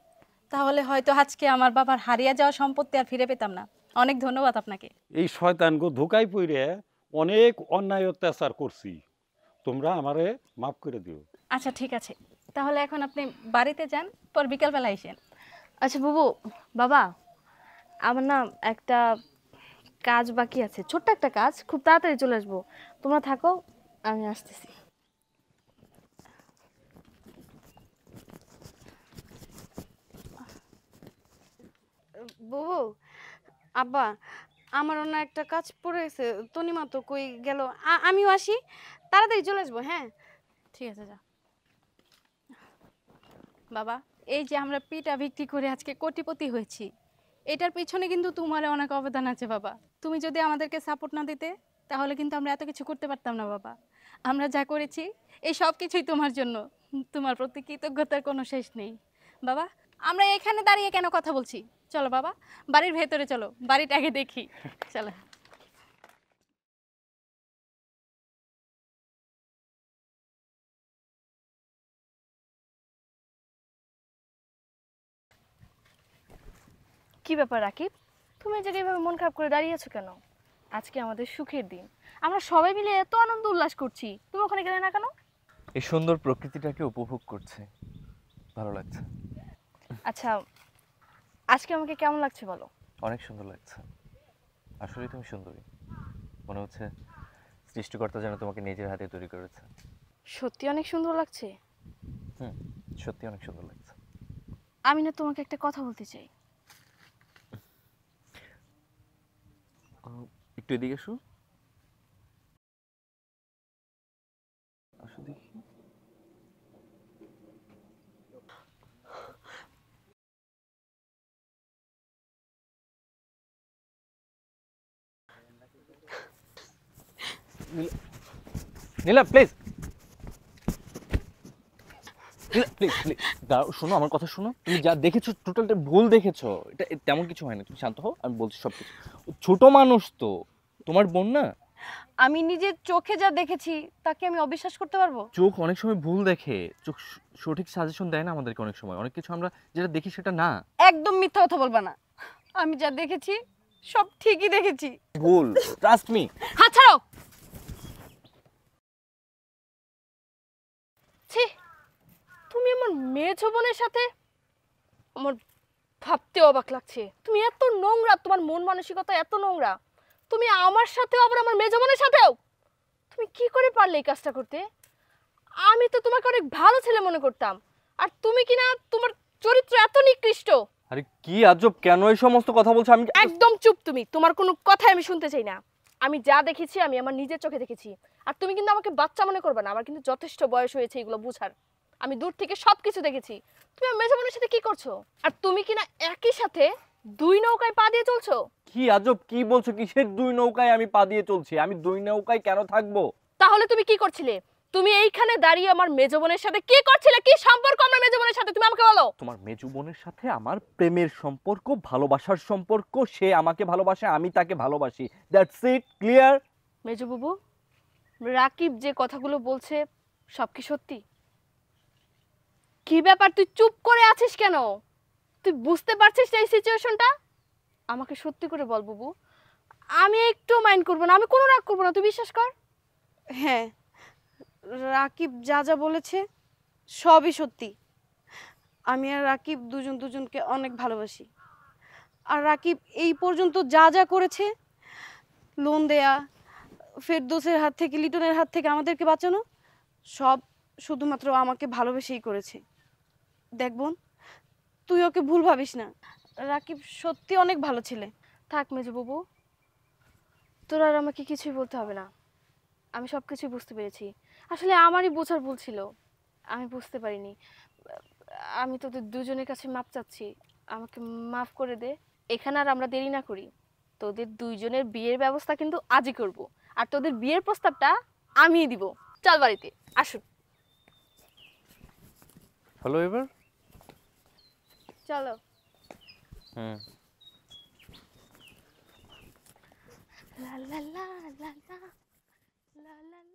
তাহলে হয়তো আজকে আমার বাবার হারিয়ে যাওয়া সম্পত্তি আর ফিরে পেতাম না। অনেক ধন্যবাদ আপনাকে। এই শয়তানগো ধোকায় পইরে অনেক অন্যায় অত্যাচার করছি, তোমরা আমারে মাফ করে দিও। আচ্ছা ঠিক আছে, তাহলে এখন আপনি বাড়িতে যান, পর বিকালবেলা আসেন। আচ্ছা বুবু, বাবা, আমার না একটা কাজ বাকি আছে, ছোট্ট একটা কাজ, খুব তাড়াতাড়ি চলে আসবো। তোমরা থাকো, আমি আসতেছি। বুবু, আব্বা, আমারও না একটা কাজ পড়ে গেছে, তনিমা তো কই গেল, আমিও আসি, তাড়াতাড়ি চলে আসবো। হ্যাঁ ঠিক আছে, যা। বাবা, এই যে আমরা পিঠা বিক্রি করে আজকে কোটিপতি হয়েছি, এটার পিছনে কিন্তু তোমার অনেক অবদান আছে বাবা। তুমি যদি আমাদেরকে সাপোর্ট না দিতে তাহলে কিন্তু আমরা এত কিছু করতে পারতাম না বাবা। আমরা যা করেছি এই সব কিছুই তোমার জন্য। তোমার প্রতি কৃতজ্ঞতার কোনো শেষ নেই বাবা। আমরা এখানে দাঁড়িয়ে কেন কথা বলছি, চলো বাবা বাড়ির ভেতরে চলো, বাড়িটা আগে দেখি, চলো। কি ব্যাপার রাকিব, তুমি এই জায়গায় এভাবে মন খারাপ করে দাঁড়িয়ে আছো কেন? আজকে আমাদের সুখের দিন, আমরা সবাই মিলে এত আনন্দ উল্লাস করছি, তুমি ওখানে গেলে না কেন? এই সুন্দর প্রকৃতিটাকে উপভোগ করছে, ভালো লাগছে। আচ্ছা, আজকে আমাকে কেমন লাগছে বলো? অনেক সুন্দর লাগছে, আসলেই তুমি সুন্দরী। মনে হচ্ছে সৃষ্টিকর্তা যেন তোমাকে নিজের হাতে তৈরি করেছে। সত্যি অনেক সুন্দর লাগছে। সত্যি অনেক সুন্দর লাগছে। আমি না তোমাকে একটা কথা বলতে চাই। একটু এদিকে এসো, আসো দেখি। নীলা প্লিজ, প্লিজ প্লিজ দাঁড়াও, শোনো আমার কথা শোনো। তুমি যা দেখেছো টোটালটা ভুল দেখেছো, এটা তেমন কিছু হয় না। তুমি শান্ত হও, আমি বলছি সব কিছু। ছোট মানুষ তো, তোমার বোন না। আমি নিজের চোখে যা দেখেছি তাকে আমি অবিশ্বাস করতে পারবো? চোখ অনেক সময় ভুল দেখে, চোখ সঠিক সাজেশন দেয় না আমাদেরকে। অনেক সময় অনেক কিছু আমরা যেটা দেখি সেটা না। একদম মিথ্যা কথা বলবা না, আমি যা দেখেছি সব ঠিকই দেখেছি। ভুল, ট্রাস্ট মি। হাত ছাড়ো। ছি, তুমি আমার মেয়েছো বোনের সাথে, আমার ভাবতে অবাক লাগছে। তুমি এত নোংরা, তোমার মন মানসিকতা এত নোংরা। তুমি আমার সাথেও, আবার আমার মেজো বোনের সাথেও। তুমি কি করে পারলে এই কাজটা করতে? আমি তো তোমাকে অনেক ভালো ছেলে মনে করতাম, আর তুমি কিনা, তোমার চরিত্র এত নিকৃষ্ট। আরে কি আজব, কেন এই সমস্ত কথা বলছো? আমি একদম চুপ তুমি, তোমার কোনো কথাই আমি শুনতে চাই না। আমি যা দেখেছি আমি আমার নিজের চোখে দেখেছি। আর তুমি কিন্তু আমাকে বাচ্চা মনে করবে না, আমার কিন্তু যথেষ্ট বয়স হয়েছে এগুলো বুঝার। আমি দূর থেকে সবকিছু দেখেছি। তুমি আমার মেজো বোনের সাথে কি করছো? আর তুমি কিনা একই সাথে দুই নৌকায় পা দিয়ে চলছো। কি আজব, কি বলছো? কিসের দুই নৌকায় আমি পা দিয়ে চলছি? আমি দুই নৌকায় কেন থাকবো? তাহলে তুমি কি করছিলে? তুমি এইখানে দাঁড়িয়ে আমার মেজো বোনের সাথে কি করছিলে? কি সম্পর্ক আমার মেজো বোনের সাথে, তুমি আমাকে বলো। তোমার মেজু বোনের সাথে আমার প্রেমের সম্পর্ক, ভালোবাসার সম্পর্ক। সে আমাকে ভালোবাসে, আমি তাকে ভালোবাসি, দ্যাটস ইট, ক্লিয়ার। মেজো বাবু, রাকিব যে কথাগুলো বলছে সব কি সত্যি? কি ব্যাপার, তুই চুপ করে আছিস কেন? তুই বুঝতে পারছিস না এই সিচুয়েশনটা? আমাকে সত্যি করে বল বাবু, আমি একটু মাইন্ড করব না, আমি কোনো রাগ করব না, তুই বিশ্বাস কর। হ্যাঁ, রাকিব যা যা বলেছে সবই সত্যি। আমি আর রাকিব দুজন দুজনকে অনেক ভালোবাসি। আর রাকিব এই পর্যন্ত যা যা করেছে, লোন দেয়া, ফেরদৌসের হাত থেকে, লিটনের হাত থেকে আমাদেরকে বাঁচানো, সব শুধুমাত্র আমাকে ভালোবেসেই করেছে। দেখ বোন, তুই ওকে ভুল ভাবিস না। রাকিব সত্যি অনেক ভালো ছেলে। থাক মেজো বাবু, তোর আর আমাকে কিছুই বলতে হবে না। আমি সব কিছুই বুঝতে পেরেছি। আসলে আমারই বোঝার ভুল ছিল, আমি বুঝতে পারিনি। আমি তোদের দুজনের কাছে মাপ চাচ্ছি, আমাকে মাফ করে দে। এখানে আর আমরা দেরি না করি, তোদের দুইজনের বিয়ের ব্যবস্থা কিন্তু আজই করব। আর তোদের বিয়ের প্রস্তাবটা আমিই দিব। চল বাড়িতে, আসুন। হ্যালো এবার চলো। হুম লা লা লা লা লা লা লা লা।